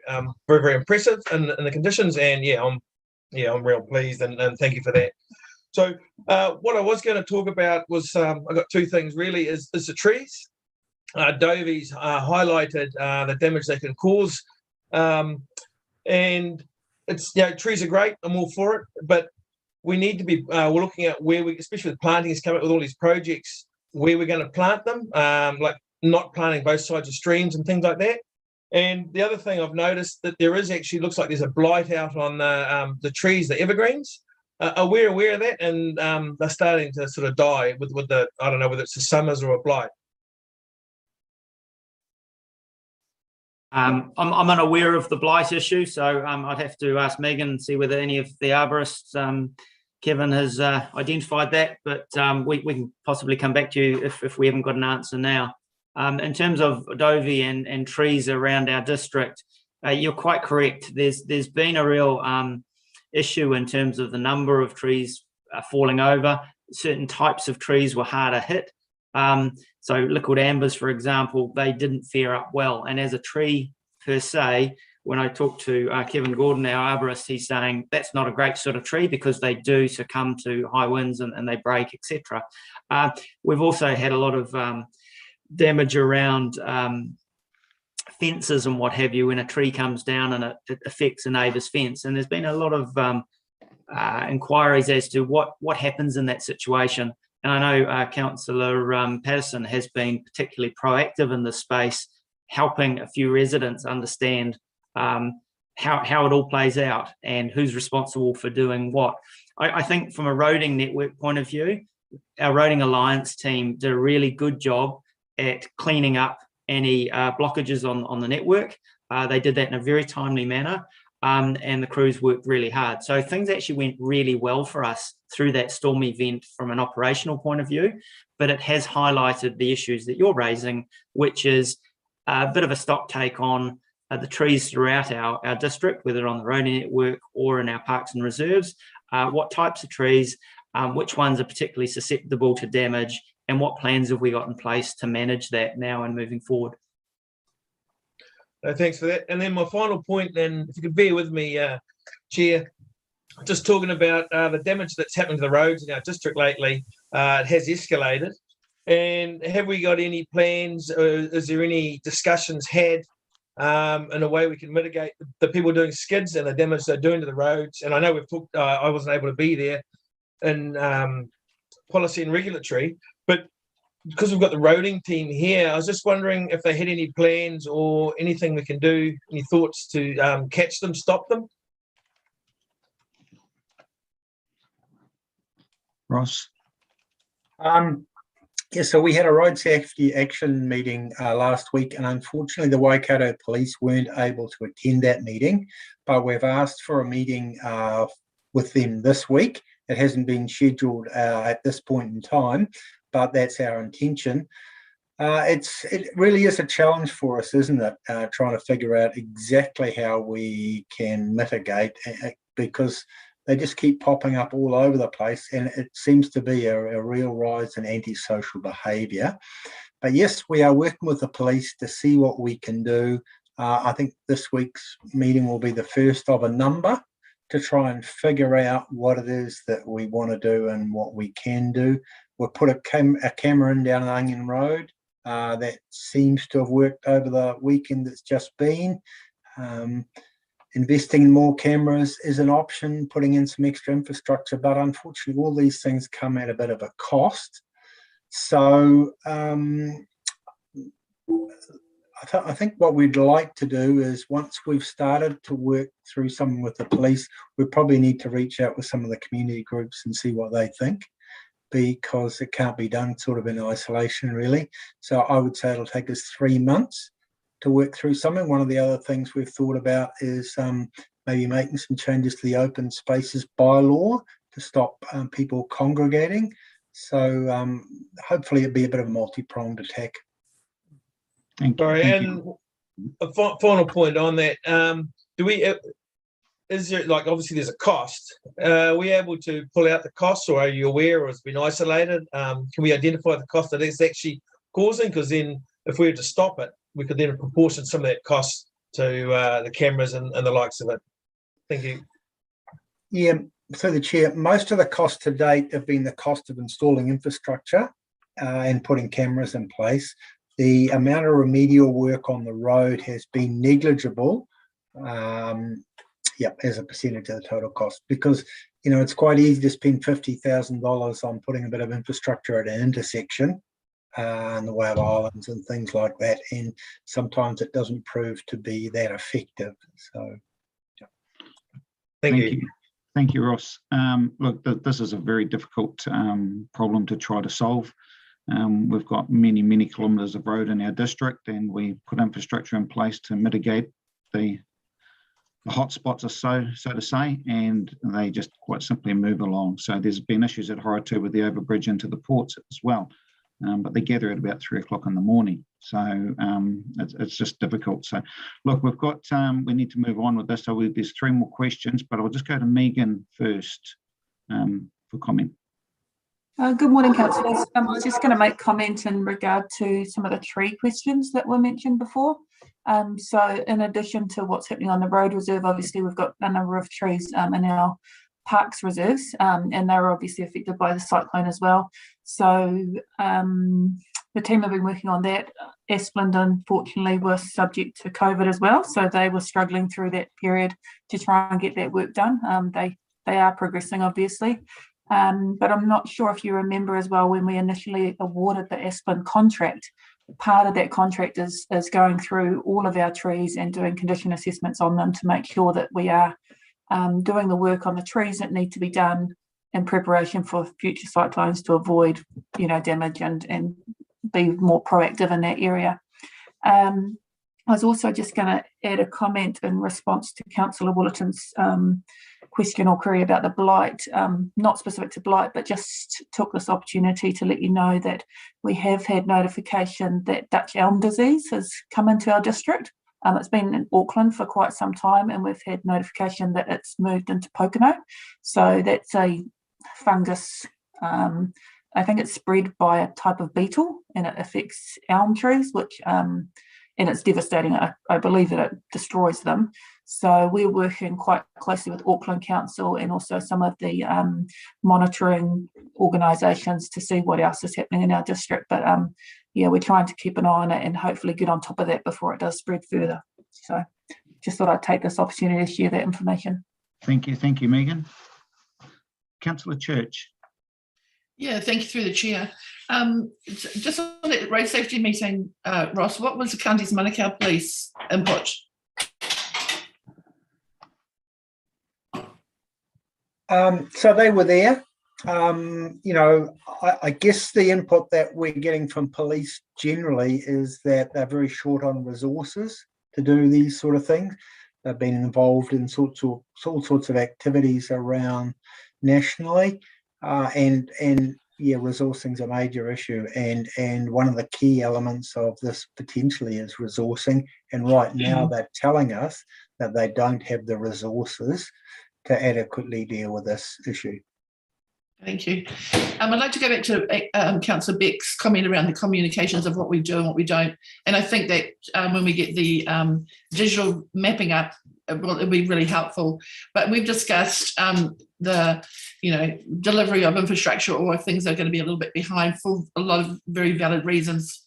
impressive in the conditions. And I'm real pleased, and thank you for that. So what I was going to talk about was I've got 2 things really. Is the trees. Dovey's highlighted the damage they can cause, and it's trees are great. I'm all for it, but we need to be we're looking at where we, especially with planting, is coming up with all these projects where we're going to plant them, like not planting both sides of streams and things like that. And the other thing I've noticed that there is actually looks like there's a blight out on the trees, the evergreens. Are we aware of that? And they're starting to sort of die with the, I don't know whether it's the summers or a blight. I'm unaware of the blight issue, so I'd have to ask Megan and see whether any of the arborists, Kevin has identified that, but we can possibly come back to you if we haven't got an answer now. In terms of Dovey and trees around our district, you're quite correct. There's been a real issue in terms of the number of trees falling over. Certain types of trees were harder hit. So liquid ambers, for example, they didn't fare up well. And as a tree per se, when I talked to Kevin Gordon, our arborist, he's saying that's not a great sort of tree because they do succumb to high winds and they break, etc. We've also had a lot of damage around fences and what have you when a tree comes down and it affects a neighbour's fence. And there's been a lot of inquiries as to what happens in that situation. And I know Councillor Patterson has been particularly proactive in this space, helping a few residents understand how it all plays out and who's responsible for doing what. I think from a roading network point of view, our Roading Alliance team did a really good job at cleaning up any blockages on the network. They did that in a very timely manner, and the crews worked really hard. So things actually went really well for us through that storm event from an operational point of view, but it has highlighted the issues that you're raising, which is a bit of a stock take on the trees throughout our district, whether on the roading network or in our parks and reserves. What types of trees, which ones are particularly susceptible to damage, and what plans have we got in place to manage that now and moving forward? Thanks for that. And then my final point, then, if you could bear with me, Chair, just talking about the damage that's happening to the roads in our district lately. It has escalated. And have we got any plans, or is there any discussions had in a way we can mitigate the people doing skids and the damage they're doing to the roads? And I know we've talked, I wasn't able to be there in policy and regulatory, but because we've got the roading team here, I was just wondering if they had any plans or anything we can do, any thoughts to catch them, stop them? Ross? Yeah, so we had a road safety action meeting last week, and unfortunately the Waikato police weren't able to attend that meeting, but we've asked for a meeting with them this week. It hasn't been scheduled at this point in time, but that's our intention. It really is a challenge for us, isn't it? Trying to figure out exactly how we can mitigate, because they just keep popping up all over the place, and it seems to be a real rise in antisocial behaviour. But yes, we are working with the police to see what we can do. I think this week's meeting will be the first of a number to try and figure out what it is that we want to do and what we can do. We'll put a camera in down Onion Road. That seems to have worked over the weekend that's just been. Investing in more cameras is an option, putting in some extra infrastructure, but unfortunately all these things come at a bit of a cost. So I think what we'd like to do is, once we've started to work through something with the police, we probably need to reach out with some of the community groups and see what they think, because it can't be done sort of in isolation, really. So I would say it'll take us 3 months to work through something. One of the other things we've thought about is maybe making some changes to the open spaces bylaw to stop people congregating. So hopefully it'll be a bit of a multi-pronged attack. Thank you. Sorry, and a final point on that. Is there, like, obviously there's a cost. Are we able to pull out the costs, or are you aware, or has it been isolated? Can we identify the cost that it's actually causing? Because then if we were to stop it, we could then proportion some of that cost to the cameras and the likes of it. Thank you. Yeah, so the Chair, most of the costs to date have been the cost of installing infrastructure and putting cameras in place. The amount of remedial work on the road has been negligible, as a percentage of the total cost, because, you know, it's quite easy to spend $50,000 on putting a bit of infrastructure at an intersection in the way of islands and things like that, and sometimes it doesn't prove to be that effective. So, yeah. Thank you. Thank you, Ross. Look, this is a very difficult problem to try to solve. We've got many kilometres of road in our district, and we put infrastructure in place to mitigate the hotspots, so to say, and they just quite simply move along. So there's been issues at Horatu with the overbridge into the ports as well, but they gather at about 3 o'clock in the morning. So it's just difficult. So look, we've got, we need to move on with this. So there's 3 more questions, but I'll just go to Megan first for comment. Good morning, councillors. I was just going to make comment in regard to some of the tree questions that were mentioned before. So in addition to what's happening on the road reserve, obviously we've got a number of trees in our parks reserves, and they're obviously affected by the cyclone as well. So the team have been working on that. Esplanade, unfortunately, was subject to COVID as well, so they were struggling through that period to try and get that work done. They are progressing, obviously. But I'm not sure if you remember as well, when we initially awarded the Esplanade contract, part of that contract is going through all of our trees and doing condition assessments on them to make sure that we are doing the work on the trees that need to be done in preparation for future cyclones to avoid, damage and be more proactive in that area. I was also just going to add a comment in response to Councillor Willerton's question or query about the blight, not specific to blight, but just took this opportunity to let you know that we have had notification that Dutch elm disease has come into our district. It's been in Auckland for quite some time, and we've had notification that it's moved into Pocono. So that's a fungus. I think it's spread by a type of beetle, and it affects elm trees, which and it's devastating. I believe that it destroys them. So we're working quite closely with Auckland Council and also some of the monitoring organisations to see what else is happening in our district. But yeah, we're trying to keep an eye on it and hopefully get on top of that before it does spread further. So just thought I'd take this opportunity to share that information. Thank you, Megan. Councillor Church. Yeah, thank you through the chair. Just on that road safety meeting, Ross, what was the county's Manukau Police input? So they were there. I guess the input that we're getting from police generally is that they're very short on resources to do these sort of things. They've been involved in all sorts of activities around nationally, and yeah, resourcing is a major issue, and one of the key elements of this potentially is resourcing. And right now they're telling us that they don't have the resources to adequately deal with this issue. Thank you. I'd like to go back to Councillor Beck's comment around the communications of what we do and what we don't. And I think that when we get the digital mapping up, it'll be really helpful. But we've discussed the delivery of infrastructure or things that are going to be a little bit behind for a lot of very valid reasons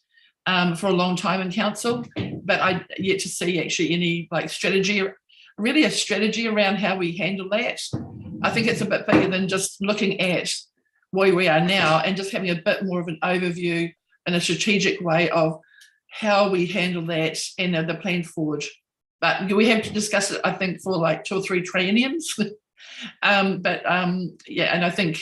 for a long time in council. But I yet to see actually any strategy, really a strategy around how we handle that. I think it's a bit bigger than just looking at where we are now and just having a bit more of an overview in a strategic way of how we handle that and the plan forward. But we have to discuss it, I think, for 2 or 3 trienniums. Yeah, and I think,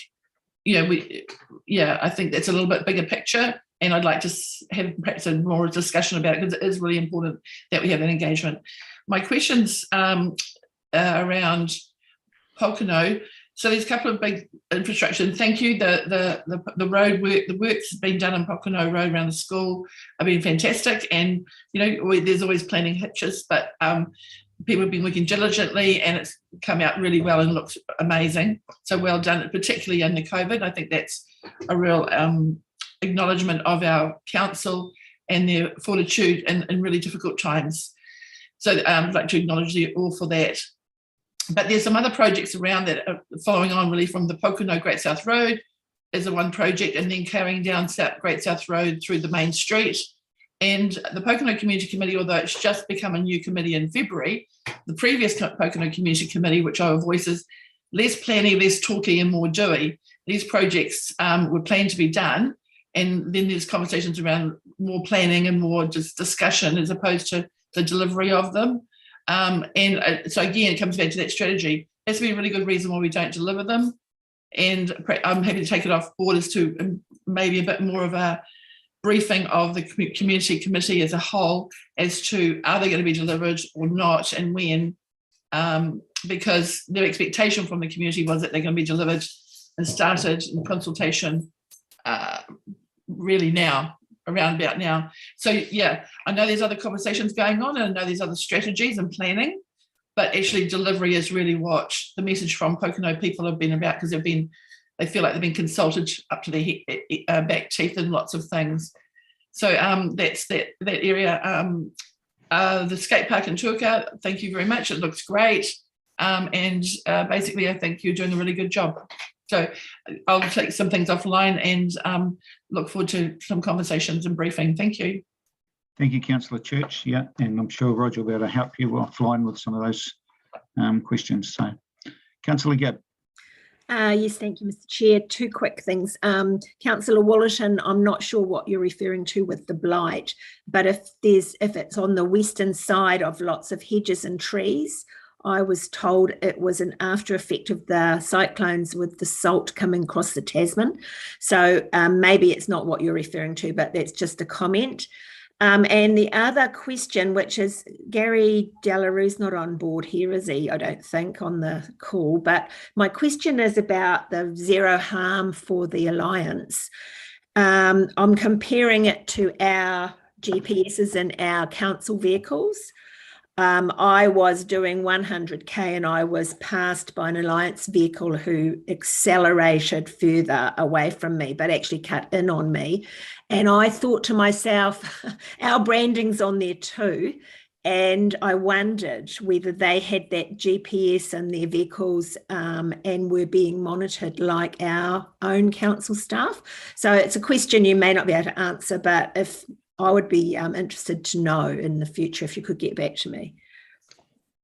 I think that's a little bit bigger picture. And I'd like to have perhaps a more discussion about it because it is really important that we have that engagement. My questions around Pocono. So there's a couple of big infrastructure. And thank you. The road work, the work's been done on Pocono Road around the school have been fantastic. And there's always planning hitches, but people have been working diligently, and it's come out really well and looks amazing. So well done, particularly in the COVID. I think that's a real acknowledgement of our council and their fortitude in really difficult times. So I'd like to acknowledge you all for that. But there's some other projects around that are following on really from the Pocono Great South Road is the one project, and then carrying down Great South Road through the main street. And the Pocono Community Committee, although it's just become a new committee in February, the previous Pocono Community Committee, which our voice is less planning, less talking and more doing, these projects were planned to be done. And then there's conversations around more planning and more just discussion as opposed to the delivery of them. So again, it comes back to that strategy. It has to be a really good reason why we don't deliver them. And I'm happy to take it off board as to maybe a bit more of a briefing of the community committee as a whole as to are they going to be delivered or not and when, because their expectation from the community was that they're going to be delivered and started in consultation really now, around about now. So yeah, I know there's other conversations going on, and I know there's other strategies and planning, but actually delivery is really what the message from Pocono people have been about, because they've been they feel like they've been consulted up to their back teeth in lots of things. So that's that area. The skate park in Tuaka, thank you very much. It looks great. And basically, I think you're doing a really good job. So I'll take some things offline and look forward to some conversations and briefing. Thank you. Thank you, Councillor Church. Yeah, and I'm sure Roger will be able to help you offline with some of those questions. So, Councillor Gibb. Yes, thank you, Mr. Chair. Two quick things. Councillor Wallerton, I'm not sure what you're referring to with the blight, but if it's on the western side of lots of hedges and trees, I was told it was an after effect of the cyclones with the salt coming across the Tasman. So maybe it's not what you're referring to, but that's just a comment. And the other question, which is Gary Delarue's not on board here, is he? I don't think on the call, but my question is about the zero harm for the Alliance. I'm comparing it to our GPSs in our council vehicles. I was doing 100k and I was passed by an Alliance vehicle who accelerated further away from me, but actually cut in on me. And I thought to myself, our branding's on there too. And I wondered whether they had that GPS in their vehicles and were being monitored like our own council staff. So it's a question you may not be able to answer, but if I would be interested to know in the future if you could get back to me.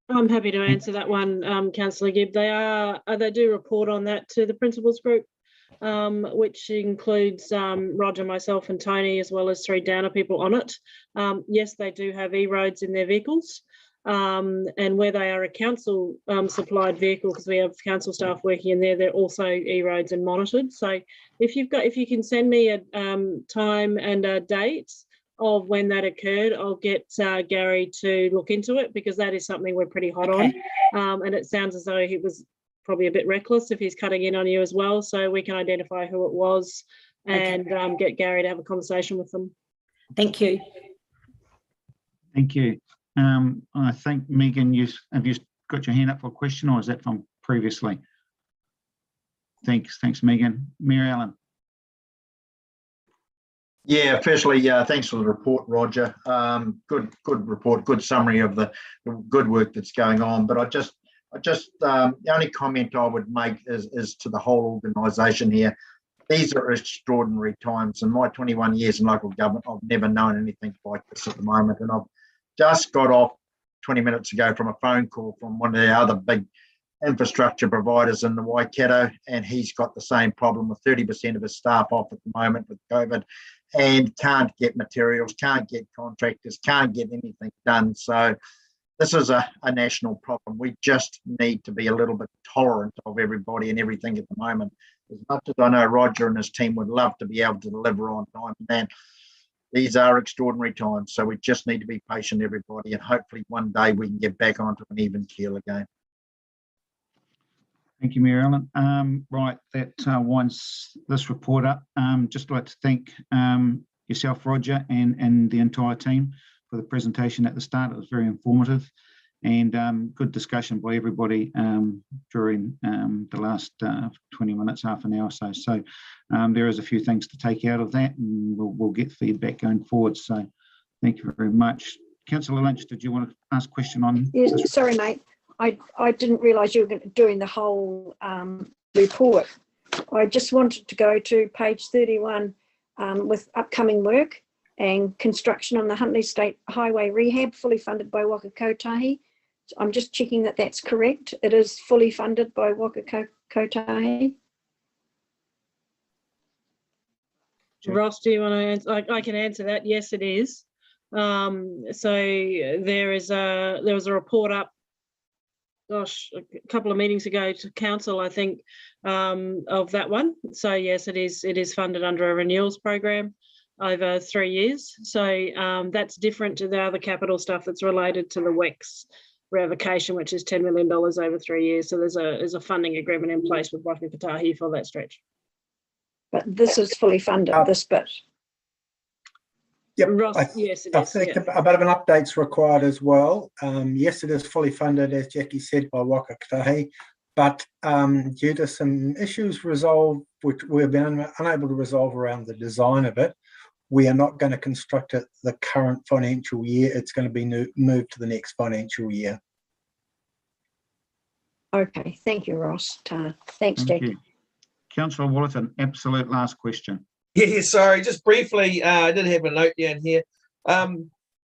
I'm happy to answer that one, Councillor Gibb. They do report on that to the principals group, which includes Roger, myself and Tony, as well as 3 Downer people on it. Yes, they do have e-roads in their vehicles. And where they are a council supplied vehicle, because we have council staff working in there, they're also e-roads and monitored. So if you can send me a time and a date of when that occurred, I'll get Gary to look into it, because that is something we're pretty hot on. And it sounds as though he was probably a bit reckless if he's cutting in on you as well. So we can identify who it was and get Gary to have a conversation with them. Thank you. Thank you. I think, Megan, have you got your hand up for a question, or is that from previously? Thanks, Megan. Mary Ellen. Yeah, firstly, thanks for the report, Roger. Good report, good summary of the good work that's going on. But the only comment I would make is to the whole organisation here. These are extraordinary times. In my 21 years in local government, I've never known anything like this at the moment. And I've just got off 20 minutes ago from a phone call from one of the other big infrastructure providers in the Waikato, and he's got the same problem with 30% of his staff off at the moment with COVID, and can't get materials, can't get contractors, can't get anything done. So this is a national problem. We just need to be a little bit tolerant of everybody and everything at the moment. As much as I know Roger and his team would love to be able to deliver on time, and these are extraordinary times. So we just need to be patient, everybody, and hopefully one day we can get back onto an even keel again. Thank you, Mary Ellen. Right, that winds this report up. Just like to thank yourself, Roger, and the entire team for the presentation at the start. It was very informative and good discussion by everybody during the last 20 minutes, half an hour or so. So there is a few things to take out of that, and we'll get feedback going forward. So thank you very much. Councillor Lynch, did you want to ask a question on? Yes, sorry, mate. I didn't realise you were doing the whole report. I just wanted to go to page 31 with upcoming work and construction on the Huntley State Highway rehab, fully funded by Waka Kotahi. So I'm just checking that that's correct. It is fully funded by Waka Kotahi. Ross, do you want to answer? I can answer that. Yes, it is. So there was a report up, gosh, a couple of meetings ago to council, I think, of that one. So yes, it is funded under a renewals program over 3 years. So that's different to the other capital stuff that's related to the WEX revocation, which is $10 million over 3 years. So there's a funding agreement in place with Waka Kotahi for that stretch. But this is fully funded, this bit. Yep. Ross, yes, it I is. think a bit of an update's required as well. Yes, it is fully funded, as Jackie said, by Waka Kotahi. but due to some issues resolved, which we've been unable to resolve around the design of it, we are not going to construct it the current financial year. It's going to be moved to the next financial year. Okay, thank you, Ross. Thanks, Thank Dick. you. Councillor Wallerton, absolute last question. Yeah, sorry, just briefly, I did have a note down here.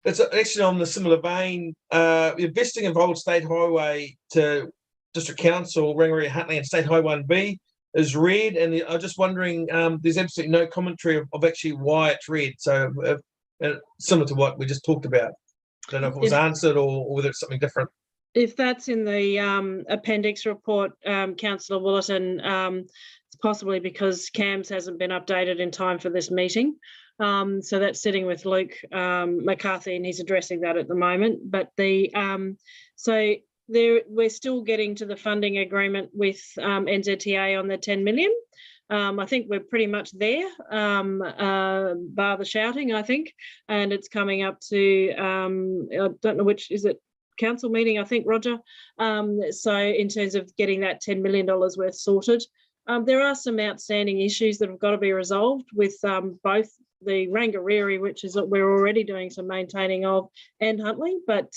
It's actually on the similar vein. Investing in Old State Highway to District Council, Rangiora, Huntly, and State Highway 1B is red, and I'm just wondering, there's absolutely no commentary of actually why it's red. So similar to what we just talked about. I don't know if it was answered or whether it's something different. If that's in the appendix report, Councillor Wallerton, it's possibly because CAMS hasn't been updated in time for this meeting. So that's sitting with Luke McCarthy, and he's addressing that at the moment. But so we're still getting to the funding agreement with NZTA on the 10 million. I think we're pretty much there, bar the shouting, I think, and it's coming up to, I don't know which, is it council meeting, I think, Roger? So in terms of getting that $10 million worth sorted, there are some outstanding issues that have got to be resolved with both the Rangiora, which is what we're already doing some maintaining of, and Huntly, but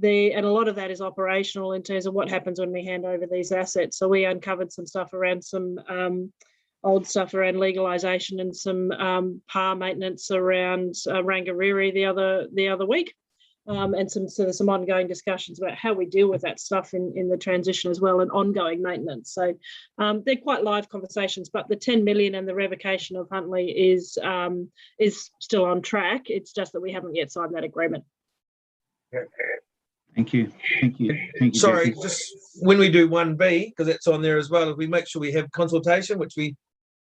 and a lot of that is operational in terms of what happens when we hand over these assets. So we uncovered some stuff around some old stuff around legalisation and some PAR maintenance around Rangiora the other week. And there's some ongoing discussions about how we deal with that stuff in the transition as well, and ongoing maintenance. So they're quite live conversations, but the 10 million and the revocation of Huntly is still on track. It's just that we haven't yet signed that agreement. Thank you. Thank you. Thank you. Sorry, Jackie. just when we do 1B, because that's on there as well, if we make sure we have consultation, which we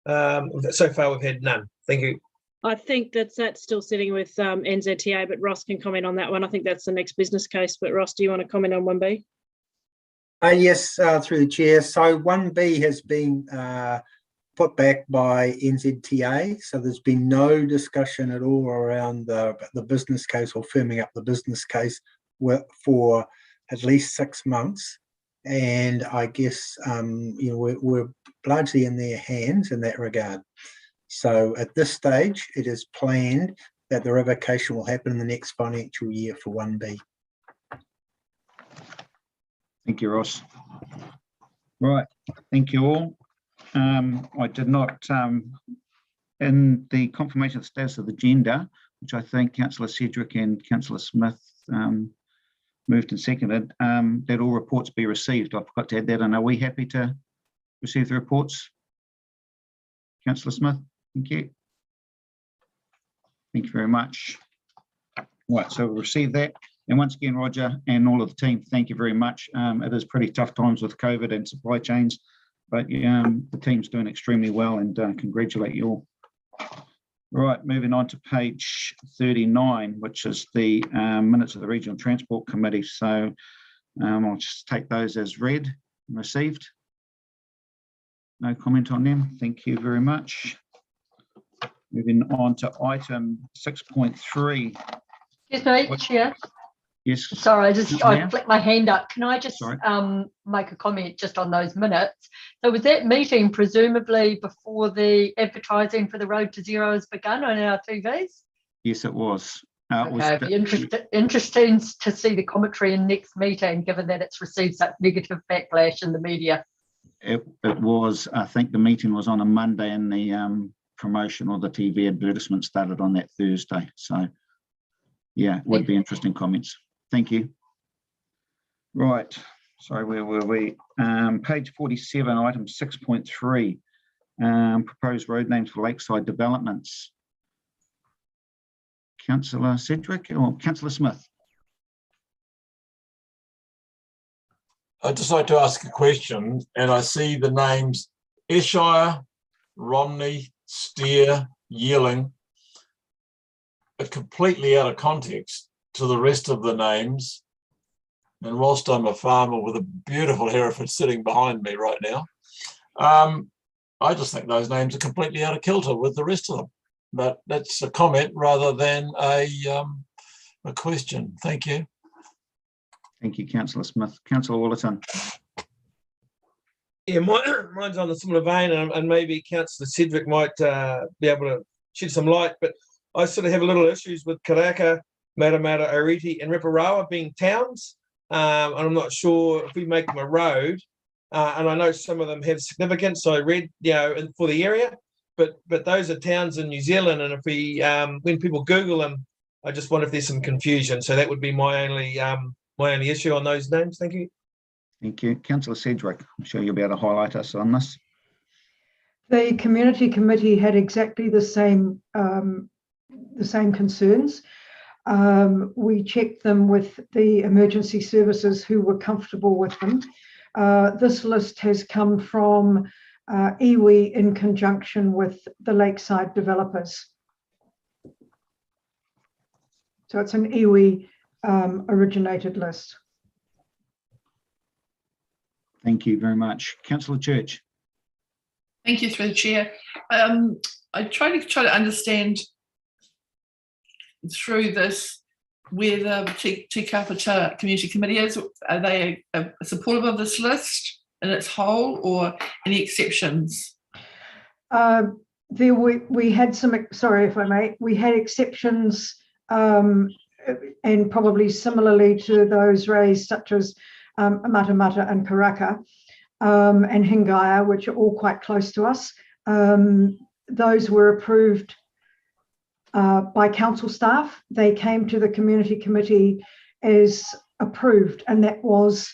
so far we've had none. Thank you. I think that's still sitting with NZTA, but Ross can comment on that one. I think that's the next business case. But Ross, do you want to comment on 1B? Yes, through the chair. So 1B has been put back by NZTA. So there's been no discussion at all around the business case or firming up the business case for at least 6 months. And I guess we're largely in their hands in that regard. So at this stage, it is planned that the revocation will happen in the next financial year for 1B. Thank you, Ross. Right, thank you all. I did not, in the confirmation of the status of the agenda, which I think Councillor Sedgwick and Councillor Smith moved and seconded, that all reports be received. I forgot to add that. And are we happy to receive the reports? Councillor Smith, thank you. Thank you very much. Right, so we'll receive that. And once again, Roger and all of the team, thank you very much. It is pretty tough times with COVID and supply chains, but the team's doing extremely well, and congratulate you all. Right, moving on to page 39, which is the minutes of the Regional Transport Committee. So I'll just take those as read and received. No comment on them. Thank you very much. Moving on to item 6.3. Excuse me, Chair. Yes. Sorry, I flicked my hand up. Can I just Sorry. make a comment just on those minutes? So was that meeting presumably before the advertising for the Road to Zero has begun on our TVs? Yes, it was. Okay, it'd be interesting to see the commentary in next meeting, given that it's received such negative backlash in the media. It was, I think the meeting was on a Monday, and the promotion or the TV advertisement started on that Thursday. So yeah, it would be interesting comments. Thank you. Right, sorry, where were we? Page 47, item 6.3, proposed road names for lakeside developments. Councillor Sedgwick or Councillor Smith? I'd just like to ask a question, and I see the names Ayrshire, Romney, Steer, Yearling are completely out of context to the rest of the names. And whilst I'm a farmer with a beautiful Hereford sitting behind me right now, I just think those names are completely out of kilter with the rest of them. But that's a comment rather than a question. Thank you. Thank you, Councillor Smith. Councillor Wallerton. Yeah, mine's on a similar vein, and maybe Councillor Sedgwick might be able to shed some light. But I sort of have a little issues with Karaka, Matamata, Oriti, and Riparawa being towns, and I'm not sure if we make them a road. And I know some of them have significance. So I read, for the area, but those are towns in New Zealand, and if we, when people Google them, I just wonder if there's some confusion. So that would be my only issue on those names. Thank you. Thank you. Councillor Sedgwick, I'm sure you'll be able to highlight us on this. The community committee had exactly the same concerns. We checked them with the emergency services who were comfortable with them. This list has come from iwi in conjunction with the lakeside developers. So it's an iwi originated list. Thank you very much. Councillor Church. Thank you, through the chair. I try to understand through this where the Te Kapiti Community Committee is. Are they supportive of this list in its whole, or any exceptions? We had some, sorry if I may, we had exceptions, and probably similarly to those raised, such as Matamata and Karaka and Hingaya, which are all quite close to us. Those were approved by council staff. They came to the community committee as approved, and that was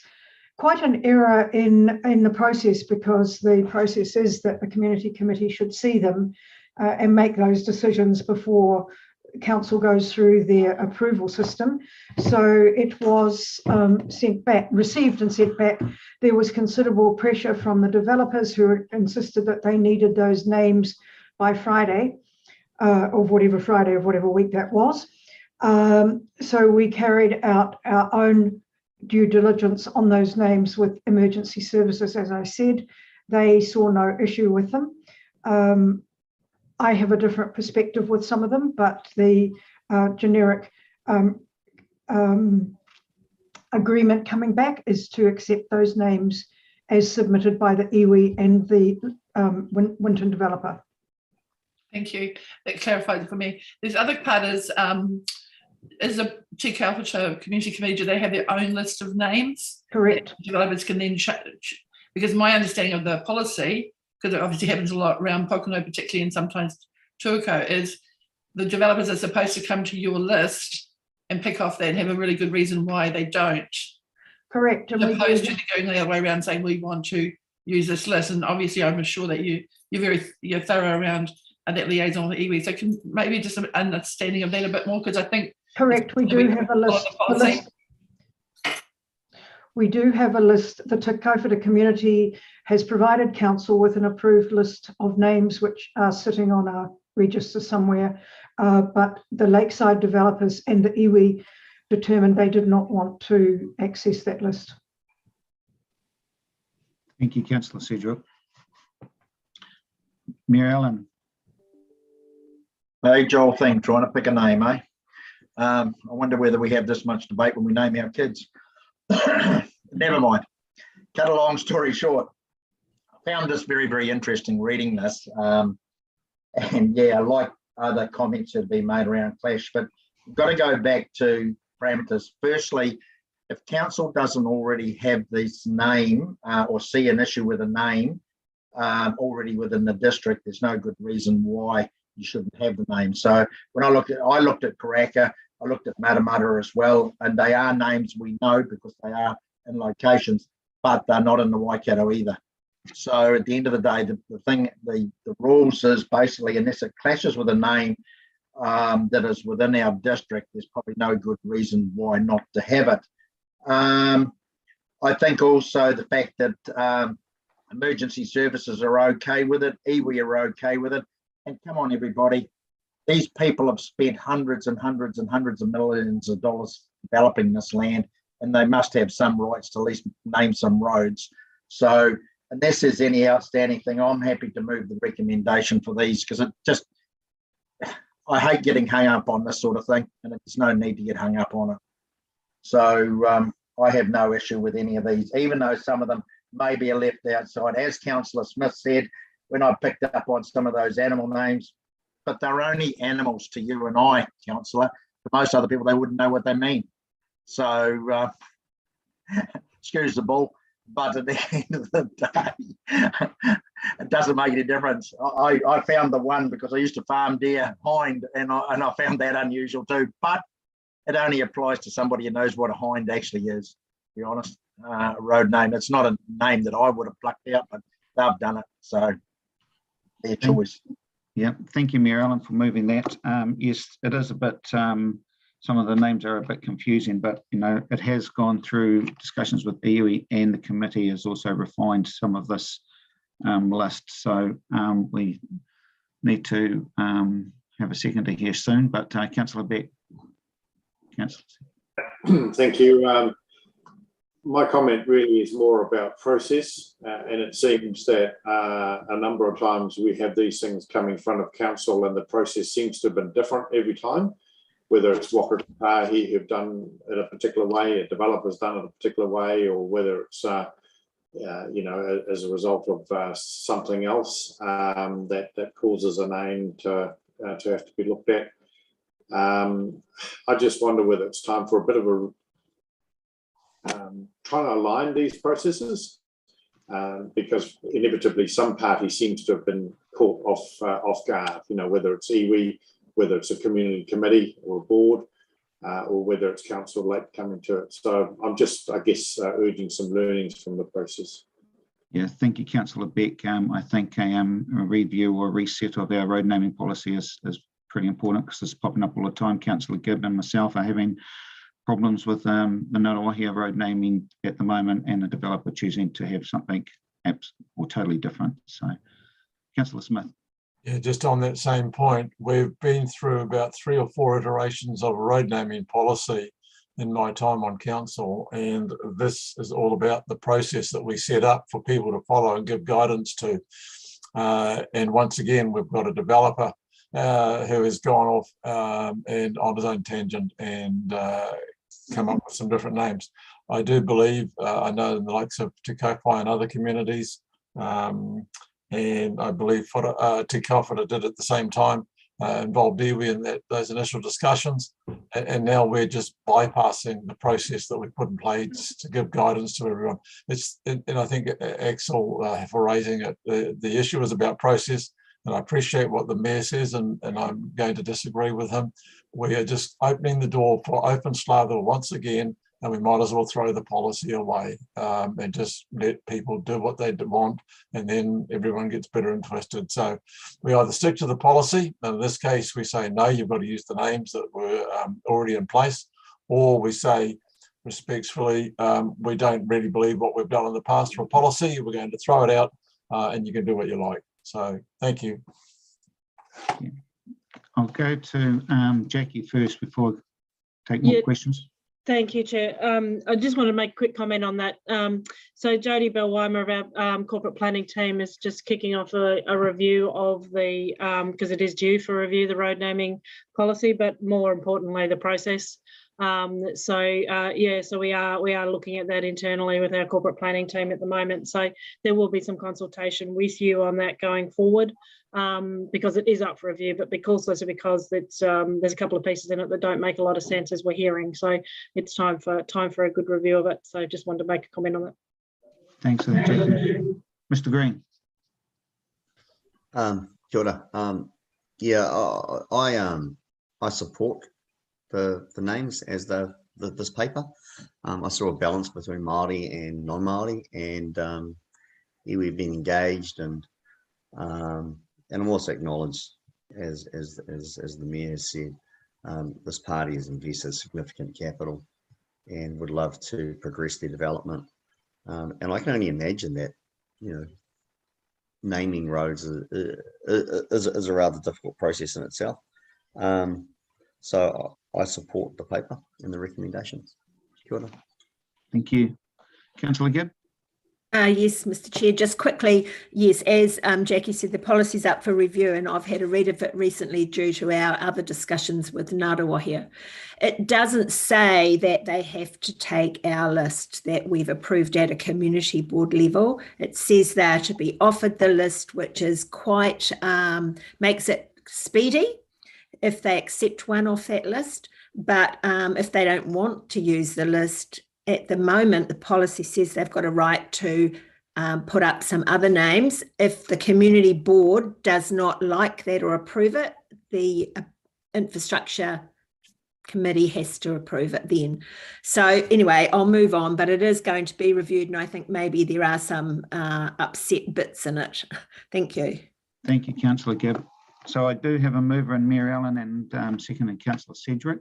quite an error in the process, because the process is that the community committee should see them and make those decisions before council goes through their approval system. So it was received and sent back. There was considerable pressure from the developers who insisted that they needed those names by Friday, of whatever week that was. So we carried out our own due diligence on those names with emergency services. As I said, they saw no issue with them. I have a different perspective with some of them, but the generic agreement coming back is to accept those names as submitted by the iwi and the Winton developer. Thank you. That clarified it for me. This other part is the Te Kapiti Community Committee, do they have their own list of names? Correct. Developers can then change, because my understanding of the policy, because it obviously happens a lot around Pocono particularly, and sometimes Telco, is the developers are supposed to come to your list and pick off that and have a really good reason why they don't. Correct. As opposed to going the other way around saying we want to use this list. And obviously I'm sure that you're thorough around that liaison with iwi. So can maybe just an understanding of that a bit more, because I think correct, we do have a list. We do have a list. The Te Kapiti community has provided council with an approved list of names which are sitting on our register somewhere, but the lakeside developers and the iwi determined they did not want to access that list. Thank you, Councillor Sedgwick. Mary Ellen. Hey, Joel thing, trying to pick a name, eh? I wonder whether we have this much debate when we name our kids. Never mind. Cut a long story short, I found this very, very interesting reading this. And yeah, like other comments that have been made around clash, but we've got to go back to parameters. Firstly, if council doesn't already have this name or see an issue with a name already within the district, there's no good reason why you shouldn't have the name. So when I looked at Karaka, I looked at Matamata as well, and they are names we know because they are in locations, but they're not in the Waikato either. So at the end of the day, the rules is basically, unless it clashes with a name that is within our district, there's probably no good reason why not to have it. I think also the fact that emergency services are okay with it, iwi are okay with it, and come on everybody, these people have spent hundreds and hundreds and hundreds of millions of dollars developing this land, and they must have some rights to at least name some roads. So unless there's any outstanding thing, I'm happy to move the recommendation for these, because it just, I hate getting hung up on this sort of thing, and there's no need to get hung up on it. So I have no issue with any of these, even though some of them maybe are left outside. As Councillor Smith said, when I picked up on some of those animal names, but they're only animals to you and I, Councillor. To most other people, they wouldn't know what they mean. So, excuse the bull, but at the end of the day, it doesn't make any difference. I found the one because I used to farm deer hind, and I found that unusual too. But it only applies to somebody who knows what a hind actually is. To be honest, a road name. It's not a name that I would have plucked out, but they've done it, so their choice. Yeah, thank you, Mary Ellen, for moving that. Yes, it is a bit. Some of the names are a bit confusing, but it has gone through discussions with iwi, and the committee has also refined some of this list. So we need to have a seconder here soon. But Councillor Beck. Councillor. Thank you. My comment really is more about process, and it seems that a number of times we have these things come in front of council, and the process seems to have been different every time. Whether it's Whakatahi who've done it a particular way, a developer's done it a particular way, or whether it's as a result of something else that causes a name to have to be looked at. I just wonder whether it's time for a bit of a trying to align these processes, because inevitably some party seems to have been caught off guard. Whether it's iwi, whether it's a community committee or a board, or whether it's council late coming to it. So I'm just, I guess, urging some learnings from the process. Yeah, thank you, Councillor Beck. I think a review or reset of our road naming policy is pretty important, because it's popping up all the time. Councillor Gibb and myself are having problems with the Ngaruahia road naming at the moment, and the developer choosing to have something or totally different. So, Councillor Smith. Yeah, just on that same point, we've been through about 3 or 4 iterations of a road naming policy in my time on council, and this is all about the process that we set up for people to follow and give guidance to. And once again, we've got a developer who has gone off and on his own tangent and come up with some different names. I do believe, I know in the likes of Te Kauwhai and other communities, and I believe Te Kauwhai did at the same time, involved iwi in those initial discussions, and now we're just bypassing the process that we put in place to give guidance to everyone. And I think Axel, for raising it, the issue is about process, and I appreciate what the mayor says, and I'm going to disagree with him. We are just opening the door for open slather once again, and we might as well throw the policy away and just let people do what they want, and then everyone gets bitter and twisted. So we either stick to the policy, and in this case we say, no, you've got to use the names that were already in place, or we say respectfully, we don't really believe what we've done in the past for a policy, we're going to throw it out, and you can do what you like. So thank you. I'll go to Jackie first before I take more questions. Thank you, Chair. I just want to make a quick comment on that. So Jodie Bell-Weimer of our corporate planning team is just kicking off a review of the, because it is due for review, the road naming policy, but more importantly, the process. So we are looking at that internally with our corporate planning team at the moment. So there will be some consultation with you on that going forward, because it is up for review, but because it's there's a couple of pieces in it that don't make a lot of sense as we're hearing. So it's time for a good review of it. So just wanted to make a comment on that. Thanks for that, Jackie. Mr. Green. Kia ora. I support the names as this paper. I saw a balance between Māori and non-Māori, and we've been engaged, and I'm also acknowledged, as the mayor has said, this party has invested significant capital and would love to progress their development. And I can only imagine that, naming roads is a rather difficult process in itself. So I support the paper and the recommendations. Kia ora. Thank you. Councillor Gibb. Yes, Mr. Chair, just quickly, yes, as Jackie said, the policy's up for review, and I've had a read of it recently due to our other discussions with Ngārawa here. It doesn't say that they have to take our list that we've approved at a community board level. It says they're to be offered the list, which is quite, makes it speedy if they accept one off that list. But if they don't want to use the list, at the moment, the policy says they've got a right to put up some other names. If the community board does not like that or approve it, the infrastructure committee has to approve it then. So anyway, I'll move on, but it is going to be reviewed, and I think maybe there are some upset bits in it. Thank you. Thank you, Councillor Gibb. So I do have a mover in Mary Ellen and seconded Councillor Sedgwick.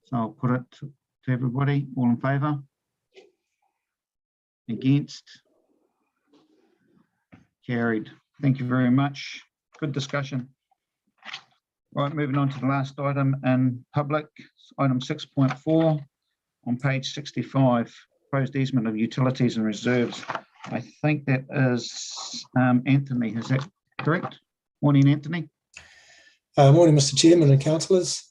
So I'll put it to everybody. All in favour? Against? Carried. Thank you very much. Good discussion. Right, moving on to the last item in public, item 6.4 on page 65, proposed easement of utilities and reserves. I think that is Anthony, is that correct? Morning, Anthony. Morning, Mr. Chairman and councillors.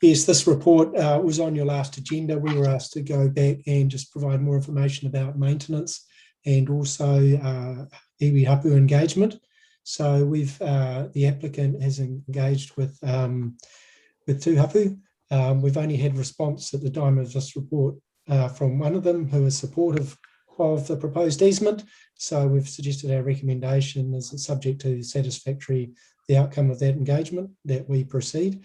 Yes, this report was on your last agenda. We were asked to go back and just provide more information about maintenance and also iwi hapu engagement. So we've the applicant has engaged with Tūhapu. We've only had response at the time of this report from one of them who is supportive of the proposed easement. So we've suggested our recommendation is subject to the outcome of that engagement that we proceed.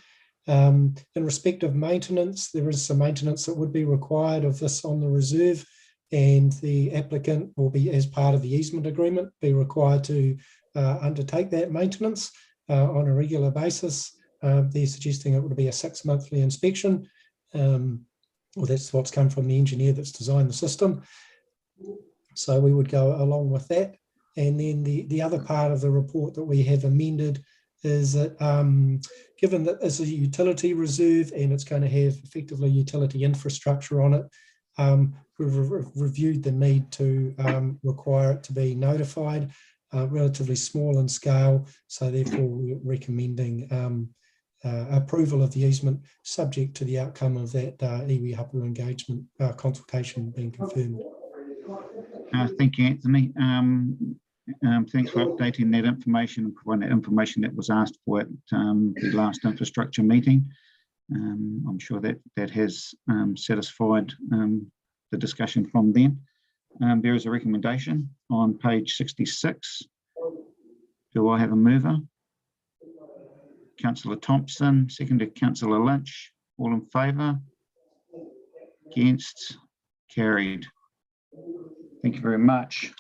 In respect of maintenance, there is some maintenance that would be required of this on the reserve, and the applicant will be, as part of the easement agreement, be required to undertake that maintenance on a regular basis. They're suggesting it would be a 6-monthly inspection. Well, that's what's come from the engineer that's designed the system. So we would go along with that. And then the other part of the report that we have amended is that given that it's a utility reserve and it's going to have effectively utility infrastructure on it, we've reviewed the need to require it to be notified, relatively small in scale. So therefore we're recommending approval of the easement subject to the outcome of that iwi hapu engagement consultation being confirmed. Thank you, Anthony. Thanks for updating that information and providing that information that was asked for at the last infrastructure meeting. I'm sure that has satisfied the discussion from then. There is a recommendation on page 66. Do I have a mover? Councillor Thompson, seconded Councillor Lynch. All in favour? Against? Carried. Thank you very much.